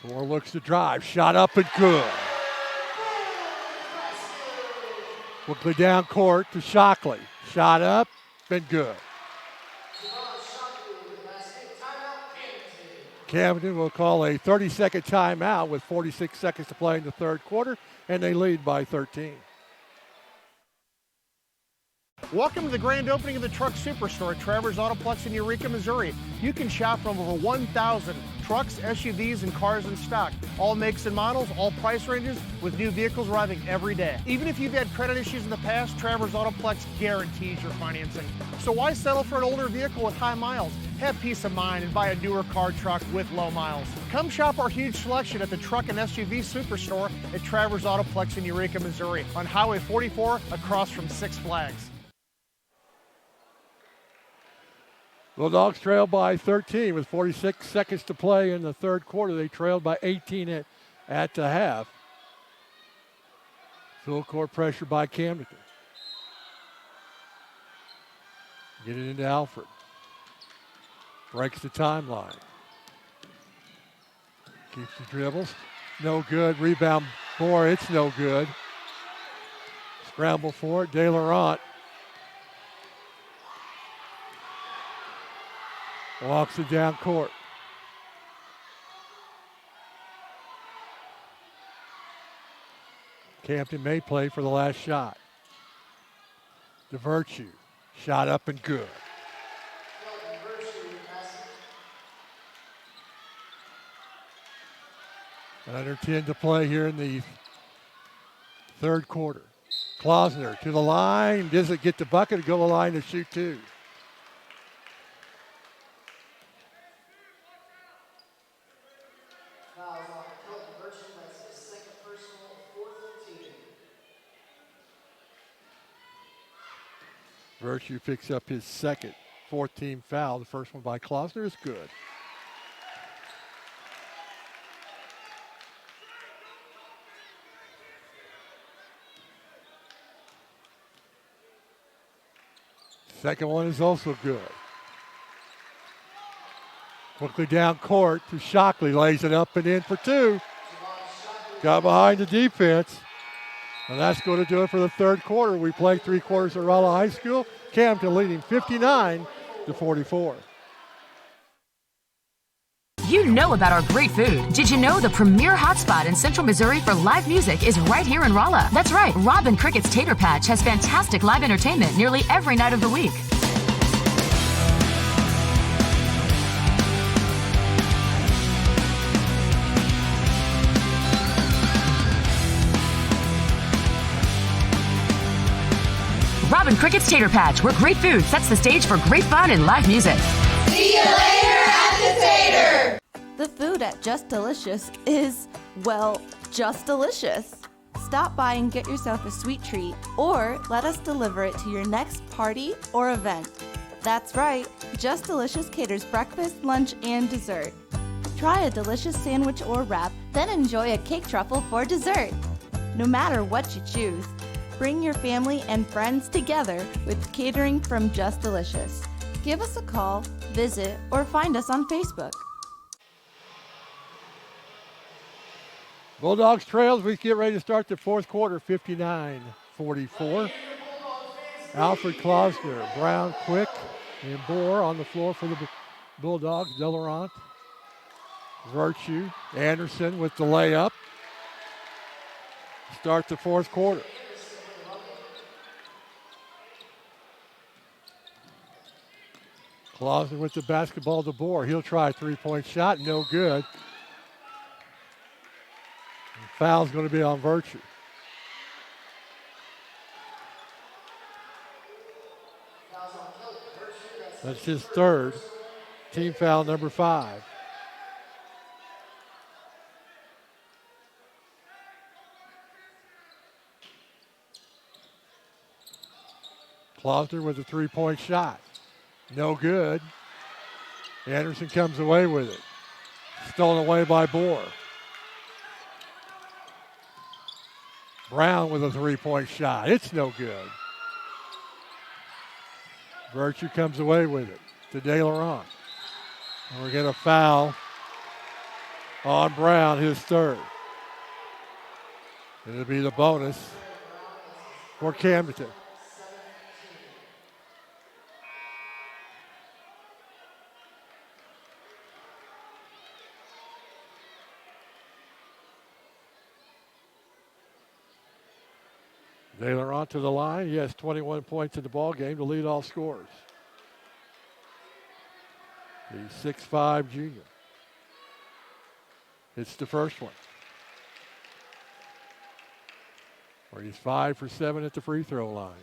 Bohr looks to drive, shot up and good. Quickly down court to Shockley. Shot up and good. Camden will call a 30-second timeout with 46 seconds to play in the third quarter, and they lead by 13. Welcome to the grand opening of the Truck Superstore at Travers Autoplex in Eureka, Missouri. You can shop from over 1,000 trucks, SUVs, and cars in stock. All makes and models, all price ranges, with new vehicles arriving every day. Even if you've had credit issues in the past, Travers Autoplex guarantees your financing. So why settle for an older vehicle with high miles? Have peace of mind and buy a newer car truck with low miles. Come shop our huge selection at the Truck and SUV Superstore at Travers Autoplex in Eureka, Missouri, on Highway 44 across from Six Flags. Bulldogs trail by 13 with 46 seconds to play in the third quarter. They trailed by 18 at the half. Full court pressure by Camden. Get it into Alfred. Breaks the timeline. Keeps the dribbles. No good. Rebound Bohr. It's no good. Scramble for it. De Laurent. Walks it down court. Camden may play for the last shot. To Virtue. Shot up and good. Under 10 to play here in the third quarter. Klausner to the line. Doesn't get the bucket. Go to the line to shoot two. Virtue picks up his second, fourth team foul. The first one by Klausner is good. Second one is also good. Quickly down court to Shockley, lays it up and in for two. Got behind the defense. And that's going to do it for the third quarter. We played 3 quarters at Rolla High School. Camdenton leading 59-44. You know about our great food. Did you know the premier hotspot in Central Missouri for live music is right here in Rolla? That's right. Robin Crickett's Tater Patch has fantastic live entertainment nearly every night of the week. Robin Crickett's Tater Patch, where great food sets the stage for great fun and live music. See you later at the Tater! The food at Just Delicious is, well, just delicious. Stop by and get yourself a sweet treat, or let us deliver it to your next party or event. That's right, Just Delicious caters breakfast, lunch, and dessert. Try a delicious sandwich or wrap, then enjoy a cake truffle for dessert. No matter what you choose, bring your family and friends together with catering from Just Delicious. Give us a call, visit, or find us on Facebook. Bulldogs trails. We get ready to start the fourth quarter, 59-44. Alfred Klausner, Brown, Quick, and Bohr on the floor for the Bulldogs. Delarant, Virtue, Anderson with the layup. Start the fourth quarter. Klausner with the basketball to Bohr. He'll try a three-point shot, no good. And foul's going to be on Virtue. That's his third. Team foul number 5. Klausner with a three-point shot. No good. Anderson comes away with it. Stolen away by Bohr. Brown with a three-point shot. It's no good. Virtue comes away with it to DeLaurent. And we're going to foul on Brown, his third. It'll be the bonus for Camdenton. DeLaurent to the line. He has 21 points in the ball game to lead all scorers. The 6'5" junior. It's the first one, where he's 5 for 7 at the free throw line.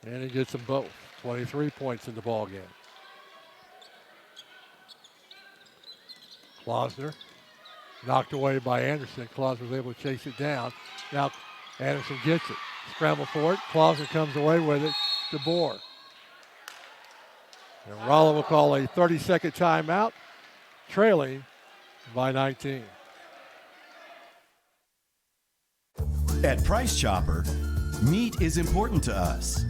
And he gets them both. 23 points in the ball game. Klausner. Knocked away by Anderson. Klausner was able to chase it down. Now Anderson gets it. Scramble for it. Klausner comes away with it to Bohr. And Rolla will call a 30-second timeout, trailing by 19. At Price Chopper, meat is important to us.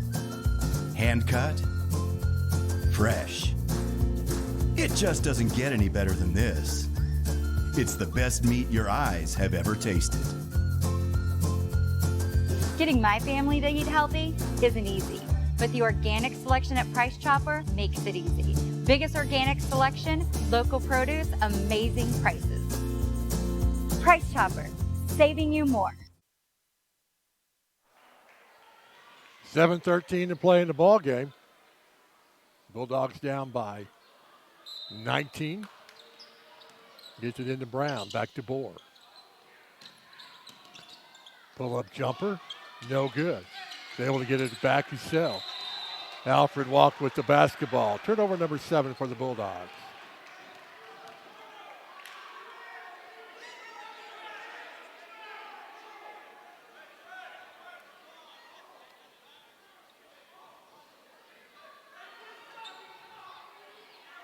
Hand cut, fresh. It just doesn't get any better than this. It's the best meat your eyes have ever tasted. Getting my family to eat healthy isn't easy, but the organic selection at Price Chopper makes it easy. Biggest organic selection, local produce, amazing prices. Price Chopper, saving you more. 7:13 to play in the ball game. Bulldogs down by 19. Gets it into Brown, back to Bohr. Pull-up jumper, no good. He's able to get it back himself. Alfred walked with the basketball. Turnover number 7 for the Bulldogs.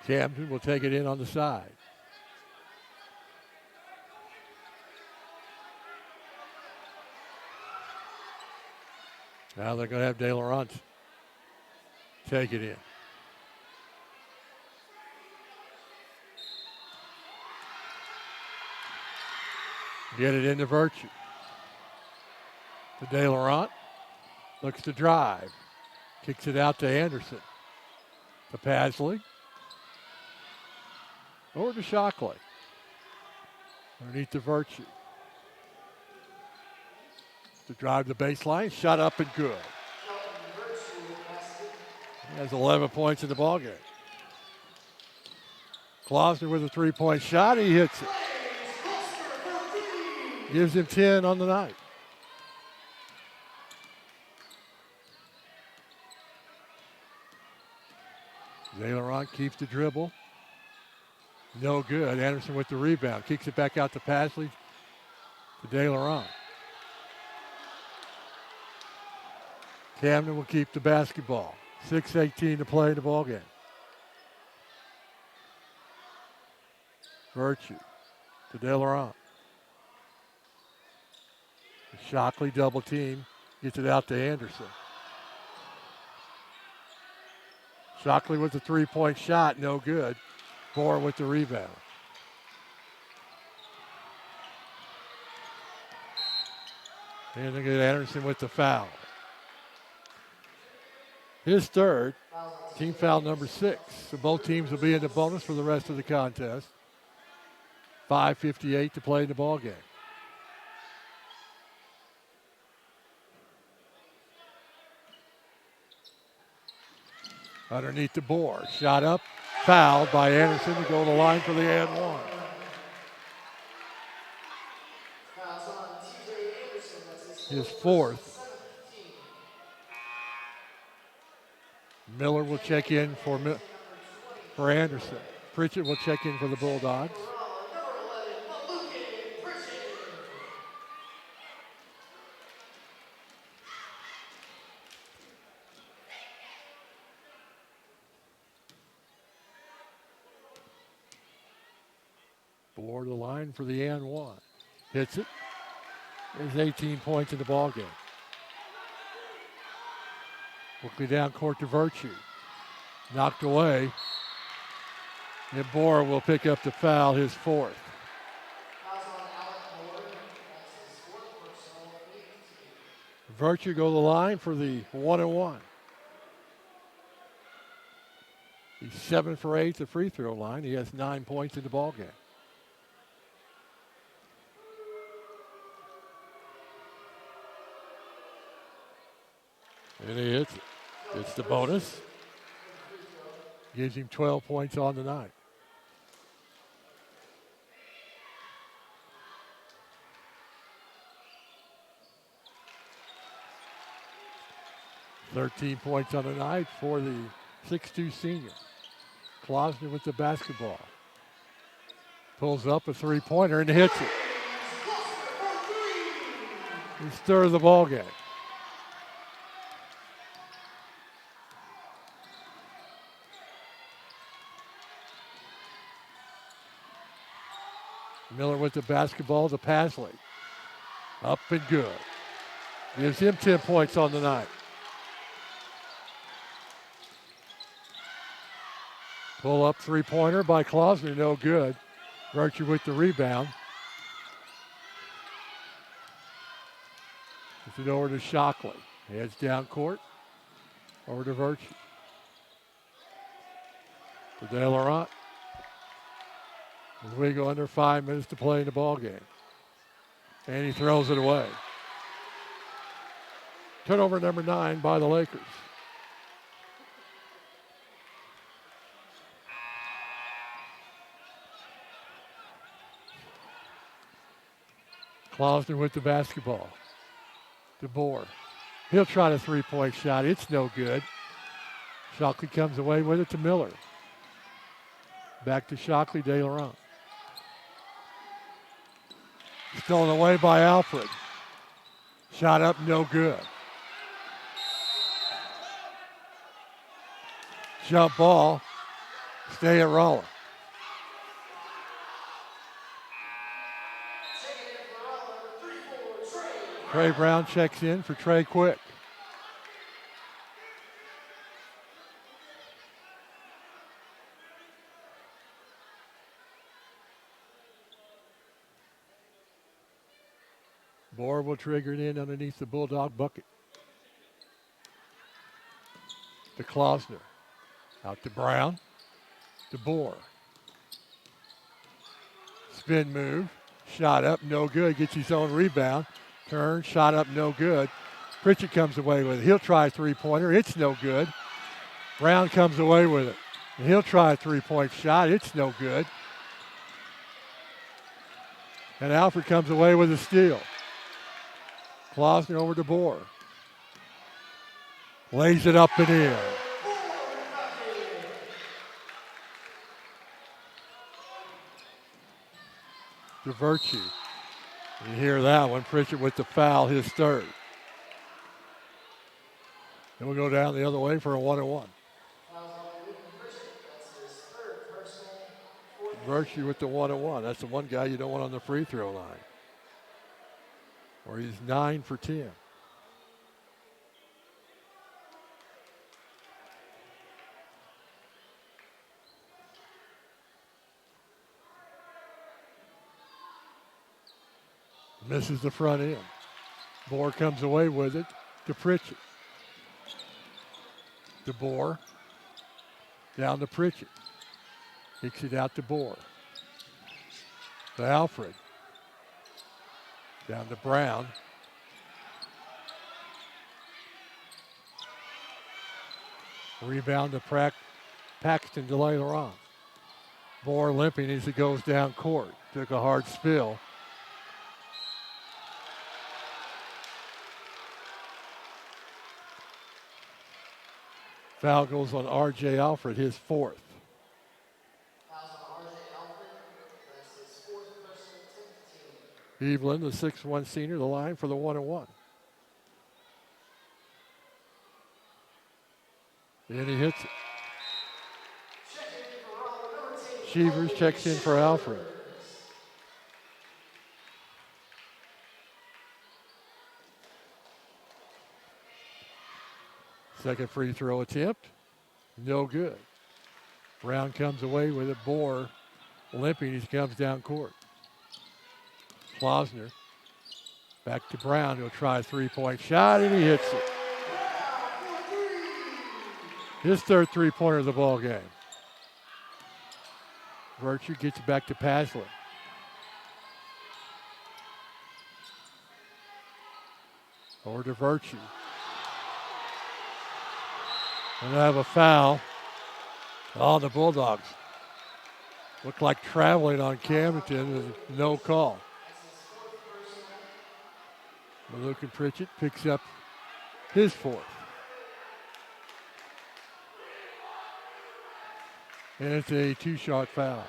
Camden will take it in on the side. Now they're going to have De Laurent take it in. Get it into Virtue. To De Laurent. Looks to drive. Kicks it out to Anderson. To Pasley. Over to Shockley. Underneath to Virtue. To drive the baseline. Shot up and good. He has 11 points in the ballgame. Klausner with a three-point shot. He hits it. Gives him 10 on the night. De Laurent keeps the dribble. No good. Anderson with the rebound. Kicks it back out to Pasley. To De Laurent. Camden will keep the basketball. 6:18 to play in the ballgame. Virtue to De Laurent. Shockley double team. Gets it out to Anderson. Shockley with the three-point shot. No good. Bohr with the rebound. And they get Anderson with the foul. His third, team foul number 6. So both teams will be in the bonus for the rest of the contest. 5:58 to play in the ball game. Underneath the board, shot up, fouled by Anderson to go to the line for the and one. His fourth. Miller will check in for Anderson. Pritchett will check in for the Bulldogs. Board the line for the and one. Hits it. There's 18 points in the ball game. Quickly down court to Virtue. Knocked away. And Bohr will pick up the foul, his fourth. Virtue go to the line for the 1-and-1. He's 7 for 8 at the free throw line. He has 9 points in the ball game. And he hits it. It's the bonus. Gives him 12 points on the night. (13 points on the night for the 6'2" senior. Klausner with the basketball. Pulls up a three-pointer and hits it. His third of the ball game. Miller with the basketball to Pasley. Up and good. Gives him 10 points on the night. Pull up three-pointer by Klausner, no good. Virtue with the rebound. Gets it over to Shockley. Heads down court. Over to Virtue. To De Laurent. As we go under 5 minutes to play in the ball game. And he throws it away. Turnover number 9 by the Lakers. Klausner with the basketball. DeBoer. He'll try the three-point shot. It's no good. Shockley comes away with it to Miller. Back to Shockley, De Laurent. Stolen away by Alfred. Shot up, no good. Jump ball. stay at Rolla. Trey Brown checks in for Trey Quick. Bohr will trigger it in underneath the Bulldog bucket. To Klausner. Out to Brown. To Bohr. Spin move. Shot up, no good. Gets his own rebound. Turn, shot up, no good. Pritchett comes away with it. He'll try a three-pointer. It's no good. Brown comes away with it. And he'll try a three-point shot. It's no good. And Alfred comes away with a steal. Klausner over to Bohr. Lays it up and in. To Virtue. You hear that one. Pritchett with the foul, his third. And we'll go down the other way for a 1-1. Virtue with the 1-1. That's the one guy you don't want on the free throw line. Or he's 9 for 10. Misses the front end. Bohr comes away with it to Pritchett. To Bohr. Down to Pritchett. Kicks it out to Bohr. To Alfred. Down to Brown. Rebound to Paxton to Later. Bohr limping as he goes down court. Took a hard spill. Foul goes on R.J. Alfred, his fourth. Evelyn, the 6'1" senior, the line for the 1-1. And he hits it. Shevers checks in for Alfred. Second free throw attempt, no good. Brown comes away with it. Bohr limping, he comes down court. Klausner back to Brown. He'll try a three-point shot, and he hits it. His third three-pointer of the ball game. Virtue gets it back to Pasley. Over to Virtue. And I have a foul on the Bulldogs. Looked like traveling on Camdenton. No call. Maluk Pritchett picks up his fourth. And it's a two-shot foul.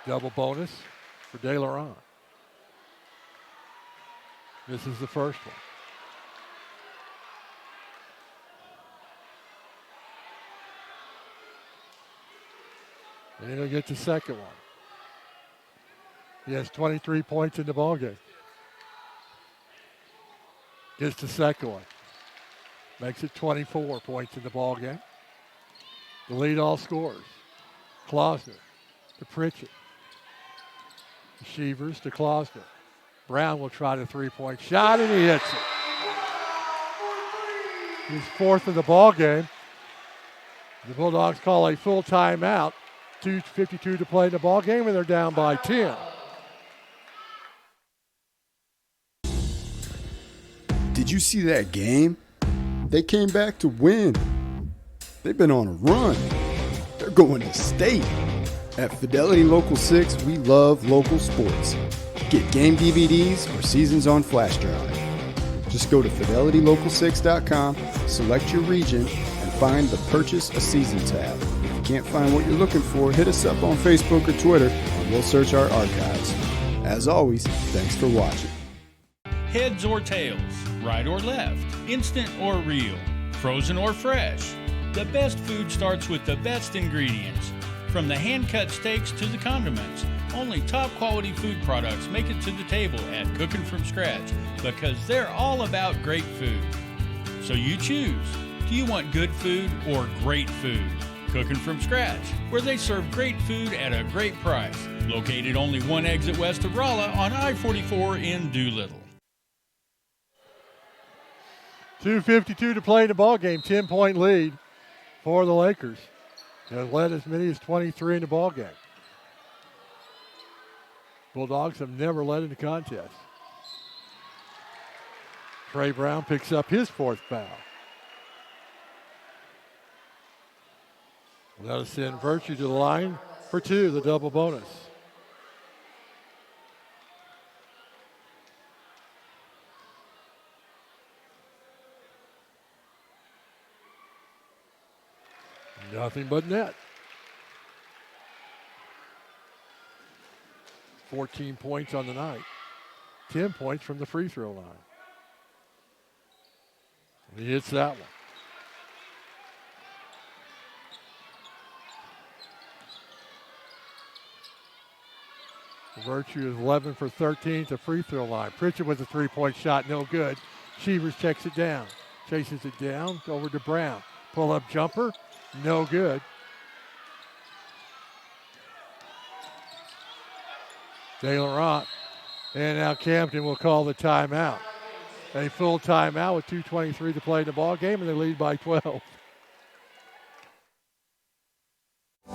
Double bonus for De Laurent. This is the first one. And he'll get the second one. He has 23 points in the ballgame. Gets the second one. Makes it 24 points in the ballgame. The lead all scores. Klausner to Pritchett. To Shevers to Klausner. Brown will try the three-point shot, and he hits it. He's fourth in the ballgame. The Bulldogs call a full timeout. 2:52 to play in the ball game, and they're down by 10. Did you see that game? They came back to win. They've been on a run. They're going to state. At Fidelity Local 6, we love local sports. Get game DVDs or seasons on flash drive. Just go to fidelitylocal6.com, select your region, and find the Purchase a Season tab. If you can't find what you're looking for, hit us up on Facebook or Twitter, and we'll search our archives. As always, thanks for watching. Heads or tails, right or left, instant or real, frozen or fresh. The best food starts with the best ingredients. From the hand-cut steaks to the condiments, only top-quality food products make it to the table at Cooking From Scratch because they're all about great food. So you choose. Do you want good food or great food? Cooking From Scratch, where they serve great food at a great price. Located only one exit west of Rolla on I-44 in Doolittle. 2:52 to play in the ball game. 10-point lead for the Lakers. They've led as many as 23 in the ball game. Bulldogs have never led in the contest. Trey Brown picks up his fourth foul. Let us send Virtue to the line for two, the double bonus. Nothing but net. 14 points on the night. 10 points from the free throw line. And he hits that one. Virtue is 11 for 13 at the free throw line. Pritchett with a three-point shot, no good. Shevers checks it down. Chases it down, over to Brown. Pull-up jumper, no good. De Laurent. And now Camden will call the timeout. A full timeout with 2:23 to play in the ball game, and they lead by 12.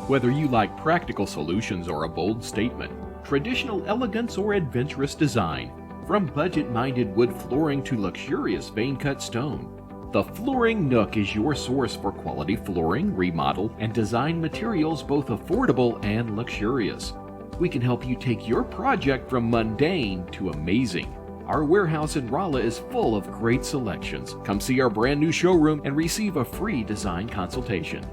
Whether you like practical solutions or a bold statement, traditional elegance or adventurous design, from budget-minded wood flooring to luxurious vein-cut stone, the Flooring Nook is your source for quality flooring, remodel, and design materials both affordable and luxurious. We can help you take your project from mundane to amazing. Our warehouse in Rolla is full of great selections. Come see our brand new showroom and receive a free design consultation.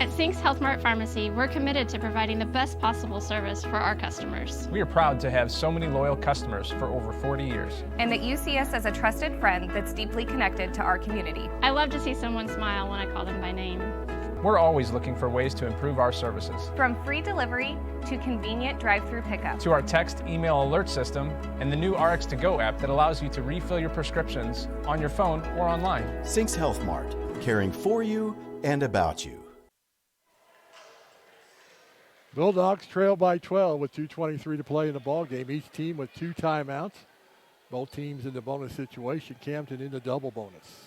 At Sinks Health Mart Pharmacy, we're committed to providing the best possible service for our customers. We are proud to have so many loyal customers for over 40 years. And that you see us as a trusted friend that's deeply connected to our community. I love to see someone smile when I call them by name. We're always looking for ways to improve our services. From free delivery to convenient drive-through pickup. To our text email alert system and the new RX2Go app that allows you to refill your prescriptions on your phone or online. Sinks Health Mart, caring for you and about you. Bulldogs trail by 12 with 2:23 to play in the ball game. Each team with two timeouts. Both teams in the bonus situation. Camden in the double bonus.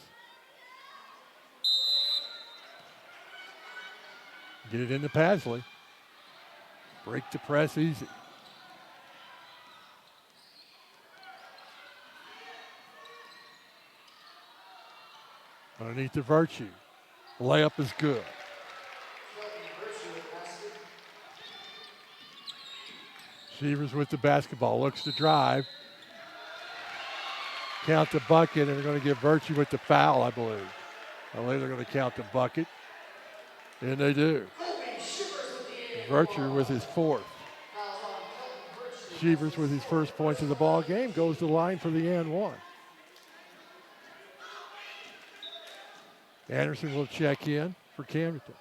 Get it into Pasley. Break the press easy. Underneath the Virtue. Layup is good. Shevers with the basketball. Looks to drive. Count the bucket, and they're going to give Virtue with the foul, I believe. I believe they're going to count the bucket. And they do. Virtue with his fourth. Shevers with his first points of the ball game goes to the line for the and one. Anderson will check in for Camdenton.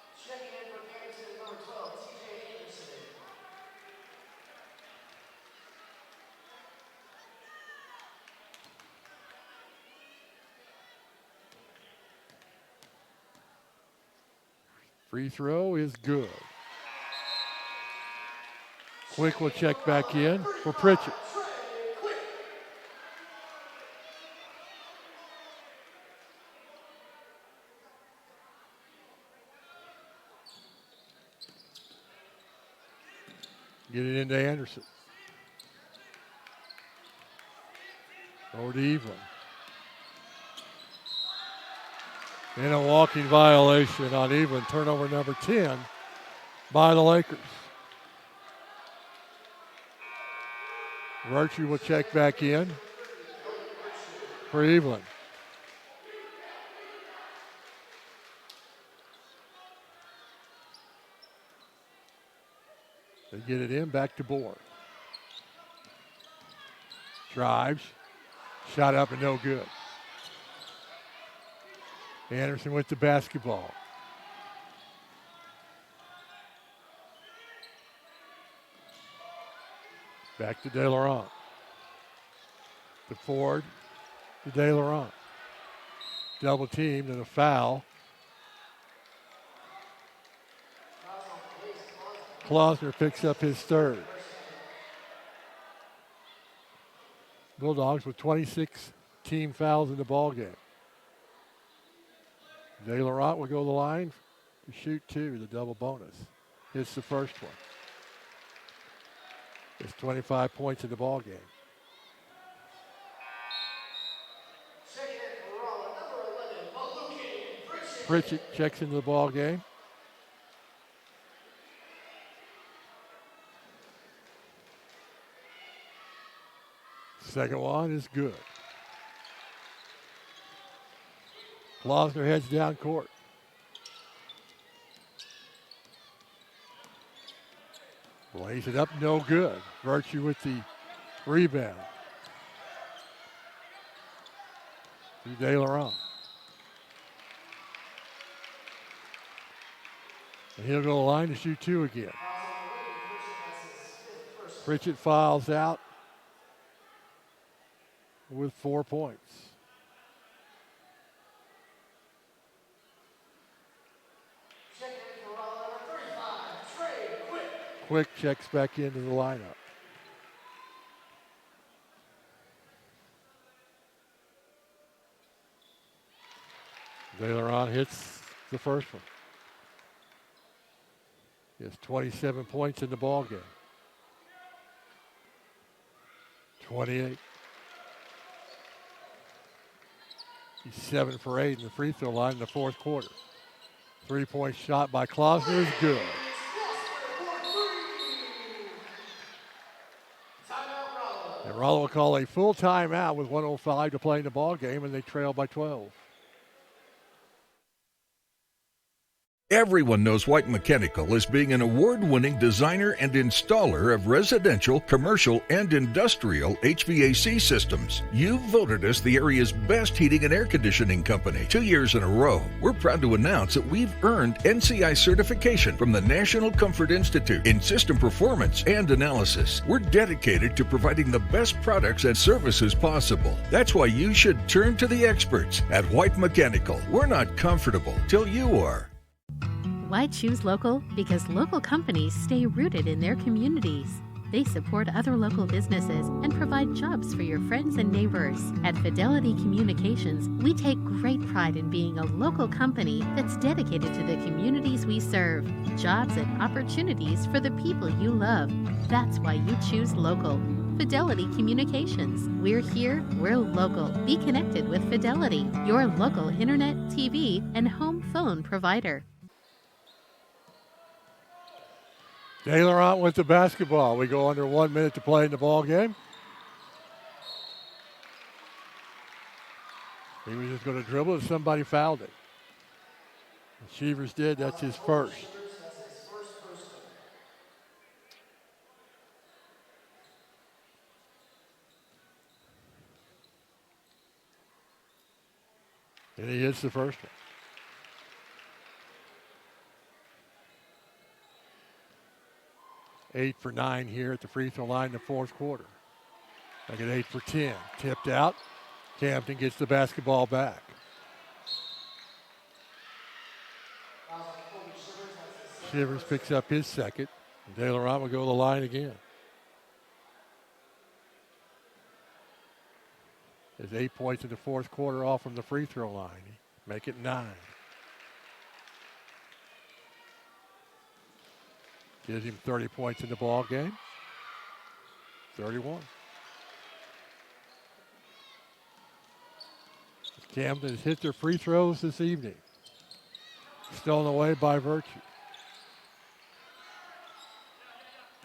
Free throw is good. Quick will check back in for Pritchett. Get it into Anderson. Over to Evelyn. And a walking violation on Evelyn. Turnover number 10 by the Lakers. Virtue will check back in for Evelyn. They get it in, back to Bohr. Drives. Shot up and no good. Anderson with the basketball. Back to De Laurent. To Ford. To De Laurent. Double teamed and a foul. Klausner picks up his third. Bulldogs with 26 team fouls in the ball game. De Laurent will go to the line to shoot two, the double bonus. Hits the first one. It's 25 points in the ball game. Pritchett checks into the ball game. Second one is good. Klausner heads down court. Lays it up, no good. Virtue with the rebound. To De Laurent. And he'll go to the line to shoot two again. Pritchett fouls out with 4 points. Quick checks back into the lineup. De Laurent hits the first one. He has 27 points in the ball game. 28. He's 7 for 8 in the free throw line in the fourth quarter. 3-point shot by Klausner is good. And Rolla will call a full timeout with 1:05 to play in the ball game, and they trail by 12. Everyone knows White Mechanical as being an award-winning designer and installer of residential, commercial, and industrial HVAC systems. You've voted us the area's best heating and air conditioning company 2 years in a row. We're proud to announce that we've earned NCI certification from the National Comfort Institute in system performance and analysis. We're dedicated to providing the best products and services possible. That's why you should turn to the experts at White Mechanical. We're not comfortable till you are. Why choose local? Because local companies stay rooted in their communities. They support other local businesses and provide jobs for your friends and neighbors. At Fidelity Communications, we take great pride in being a local company that's dedicated to the communities we serve. Jobs and opportunities for the people you love. That's why you choose local. Fidelity Communications. We're here, we're local. Be connected with Fidelity, your local internet, TV, and home phone provider. De Laurent with the basketball. We go under 1 minute to play in the ball game. He was just going to dribble and somebody fouled it. Shevers did. That's his first. And he hits the first one. 8 for 9 here at the free throw line in the fourth quarter. Like at 8 for 10. Tipped out. Camden gets the basketball back. Shivers picks up his second. And De Laurent will go to the line again. There's 8 points in the fourth quarter off from the free throw line. Make it 9. Gives him 30 points in the ball game. 31. Camden has hit their free throws this evening. Stolen away by Virtue.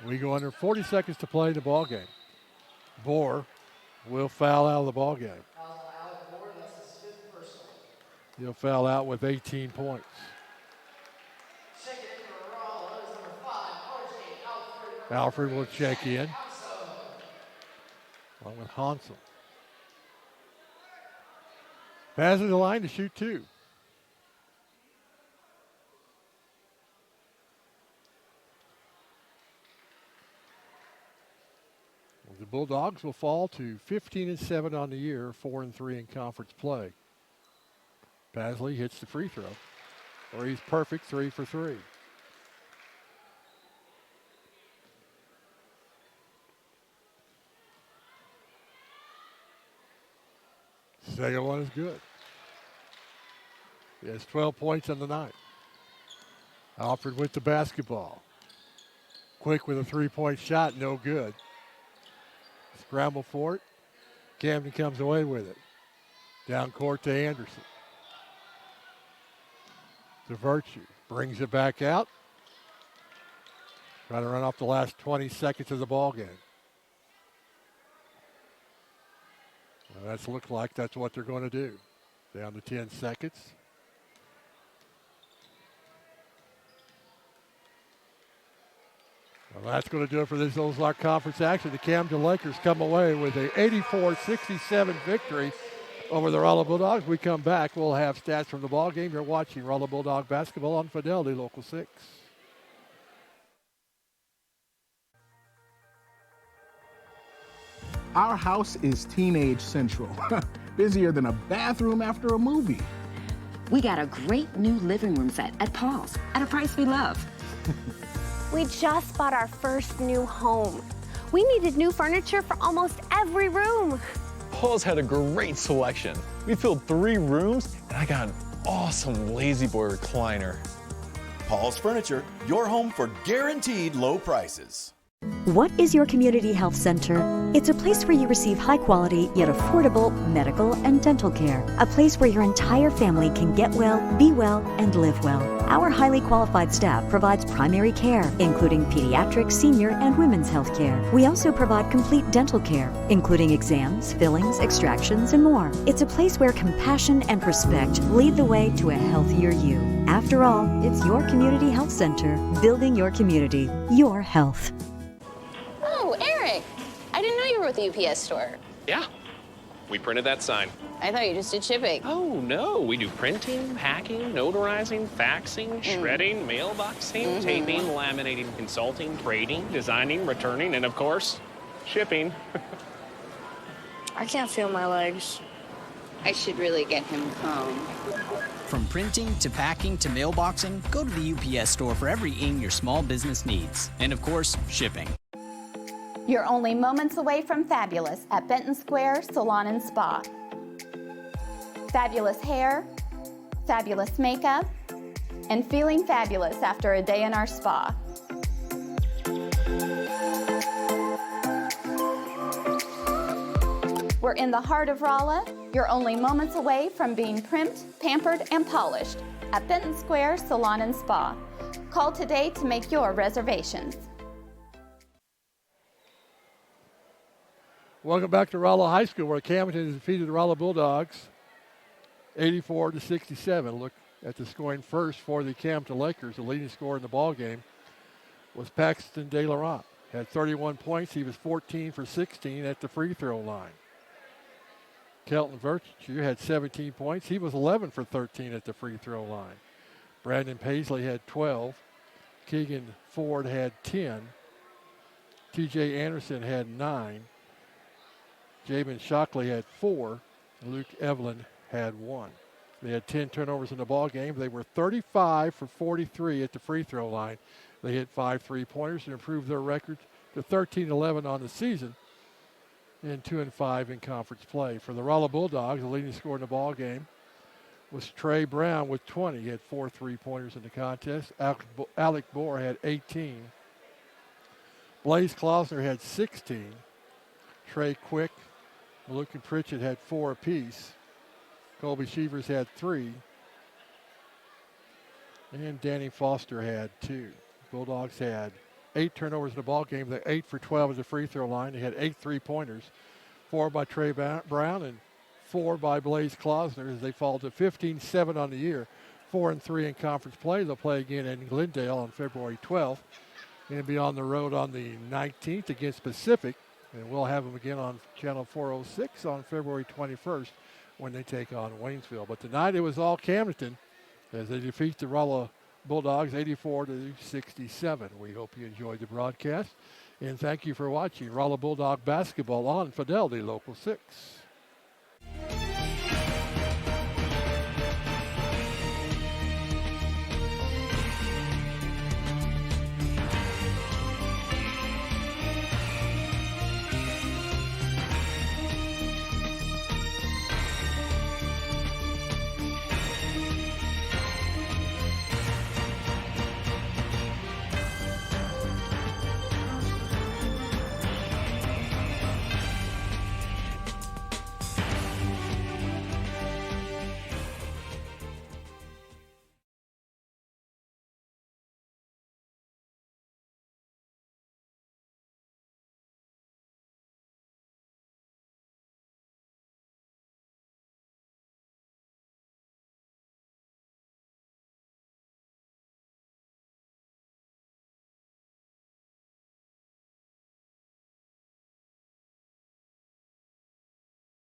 We go under 40 seconds to play in the ball game. Bohr will foul out of the ball game. He'll foul out with 18 points. Alfred will check in, along with Hansel. Passes the line to shoot two. The Bulldogs will fall to 15-7 on the year, 4-3 in conference play. Pasley hits the free throw, or he's perfect, 3 for 3. Second one is good. He has 12 points on the night. Alford with the basketball. Quick with a three-point shot, no good. Scramble for it. Camden comes away with it. Down court to Anderson. To Virtue. Brings it back out. Trying to run off the last 20 seconds of the ball game. Well, that's looked like that's what they're going to do. Down to 10 seconds. Well, that's going to do it for this Ozark Conference action. The Camden Lakers come away with a 84-67 victory over the Rolla Bulldogs. We come back, we'll have stats from the ball game. You're watching Rolla Bulldog basketball on Fidelity Local 6. Our house is teenage central. Busier than a bathroom after a movie. We got a great new living room set at Paul's at a price we love. We just bought our first new home. We needed new furniture for almost every room. Paul's had a great selection. We filled 3 rooms, and I got an awesome Lazy Boy recliner. Paul's Furniture, your home for guaranteed low prices. What is your community health center? It's a place where you receive high quality yet affordable medical and dental care. A place where your entire family can get well, be well, and live well. Our highly qualified staff provides primary care, including pediatric, senior, and women's health care. We also provide complete dental care, including exams, fillings, extractions, and more. It's a place where compassion and respect lead the way to a healthier you. After all, it's your community health center, building your community, your health. Oh, Eric, I didn't know you were with the UPS store. Yeah, we printed that sign. I thought you just did shipping. Oh, no, we do printing, packing, notarizing, faxing, shredding, mailboxing, taping, laminating, consulting, trading, designing, returning, and of course, shipping. I can't feel my legs. I should really get him home. From printing to packing to mailboxing, go to the UPS store for everything your small business needs. And of course, shipping. You're only moments away from fabulous at Benton Square Salon and Spa. Fabulous hair, fabulous makeup, and feeling fabulous after a day in our spa. We're in the heart of Rolla. You're only moments away from being primped, pampered, and polished at Benton Square Salon and Spa. Call today to make your reservations. Welcome back to Rolla High School, where Camdenton has defeated the Rolla Bulldogs 84-67. Look at the scoring first for the Camdenton Lakers. The leading scorer in the ball game was Paxton De Laurent. Had 31 points. He was 14 for 16 at the free throw line. Kelton Virtue had 17 points. He was 11 for 13 at the free throw line. Brandon Paisley had 12. Keegan Ford had 10. TJ Anderson had 9. Jabin Shockley had 4. Luke Evelyn had 1. They had 10 turnovers in the ball game. They were 35 for 43 at the free throw line. They hit 5 3-pointers and improved their record to 13-11 on the season and 2-5 in conference play. For the Rolla Bulldogs, the leading scorer in the ball game was Trey Brown with 20. He had 4 3-pointers in the contest. Alec Bohr had 18. Blaze Klausner had 16. Trey Quick, Luke and Pritchett had 4 apiece. Colby Shevers had 3. And Danny Foster had 2. Bulldogs had 8 turnovers in the ball game. They 8 for 12 at the free throw line. They had 8 3-pointers, 4 by Trey Brown and 4 by Blaze Klausner as they fall to 15-7 on the year, 4-3 in conference play. They'll play again in Glendale on February 12th and be on the road on the 19th against Pacific. And we'll have them again on Channel 406 on February 21st when they take on Waynesville. But tonight it was all Camdenton as they defeat the Rolla Bulldogs 84-67. We hope you enjoyed the broadcast. And thank you for watching Rolla Bulldog basketball on Fidelity Local 6.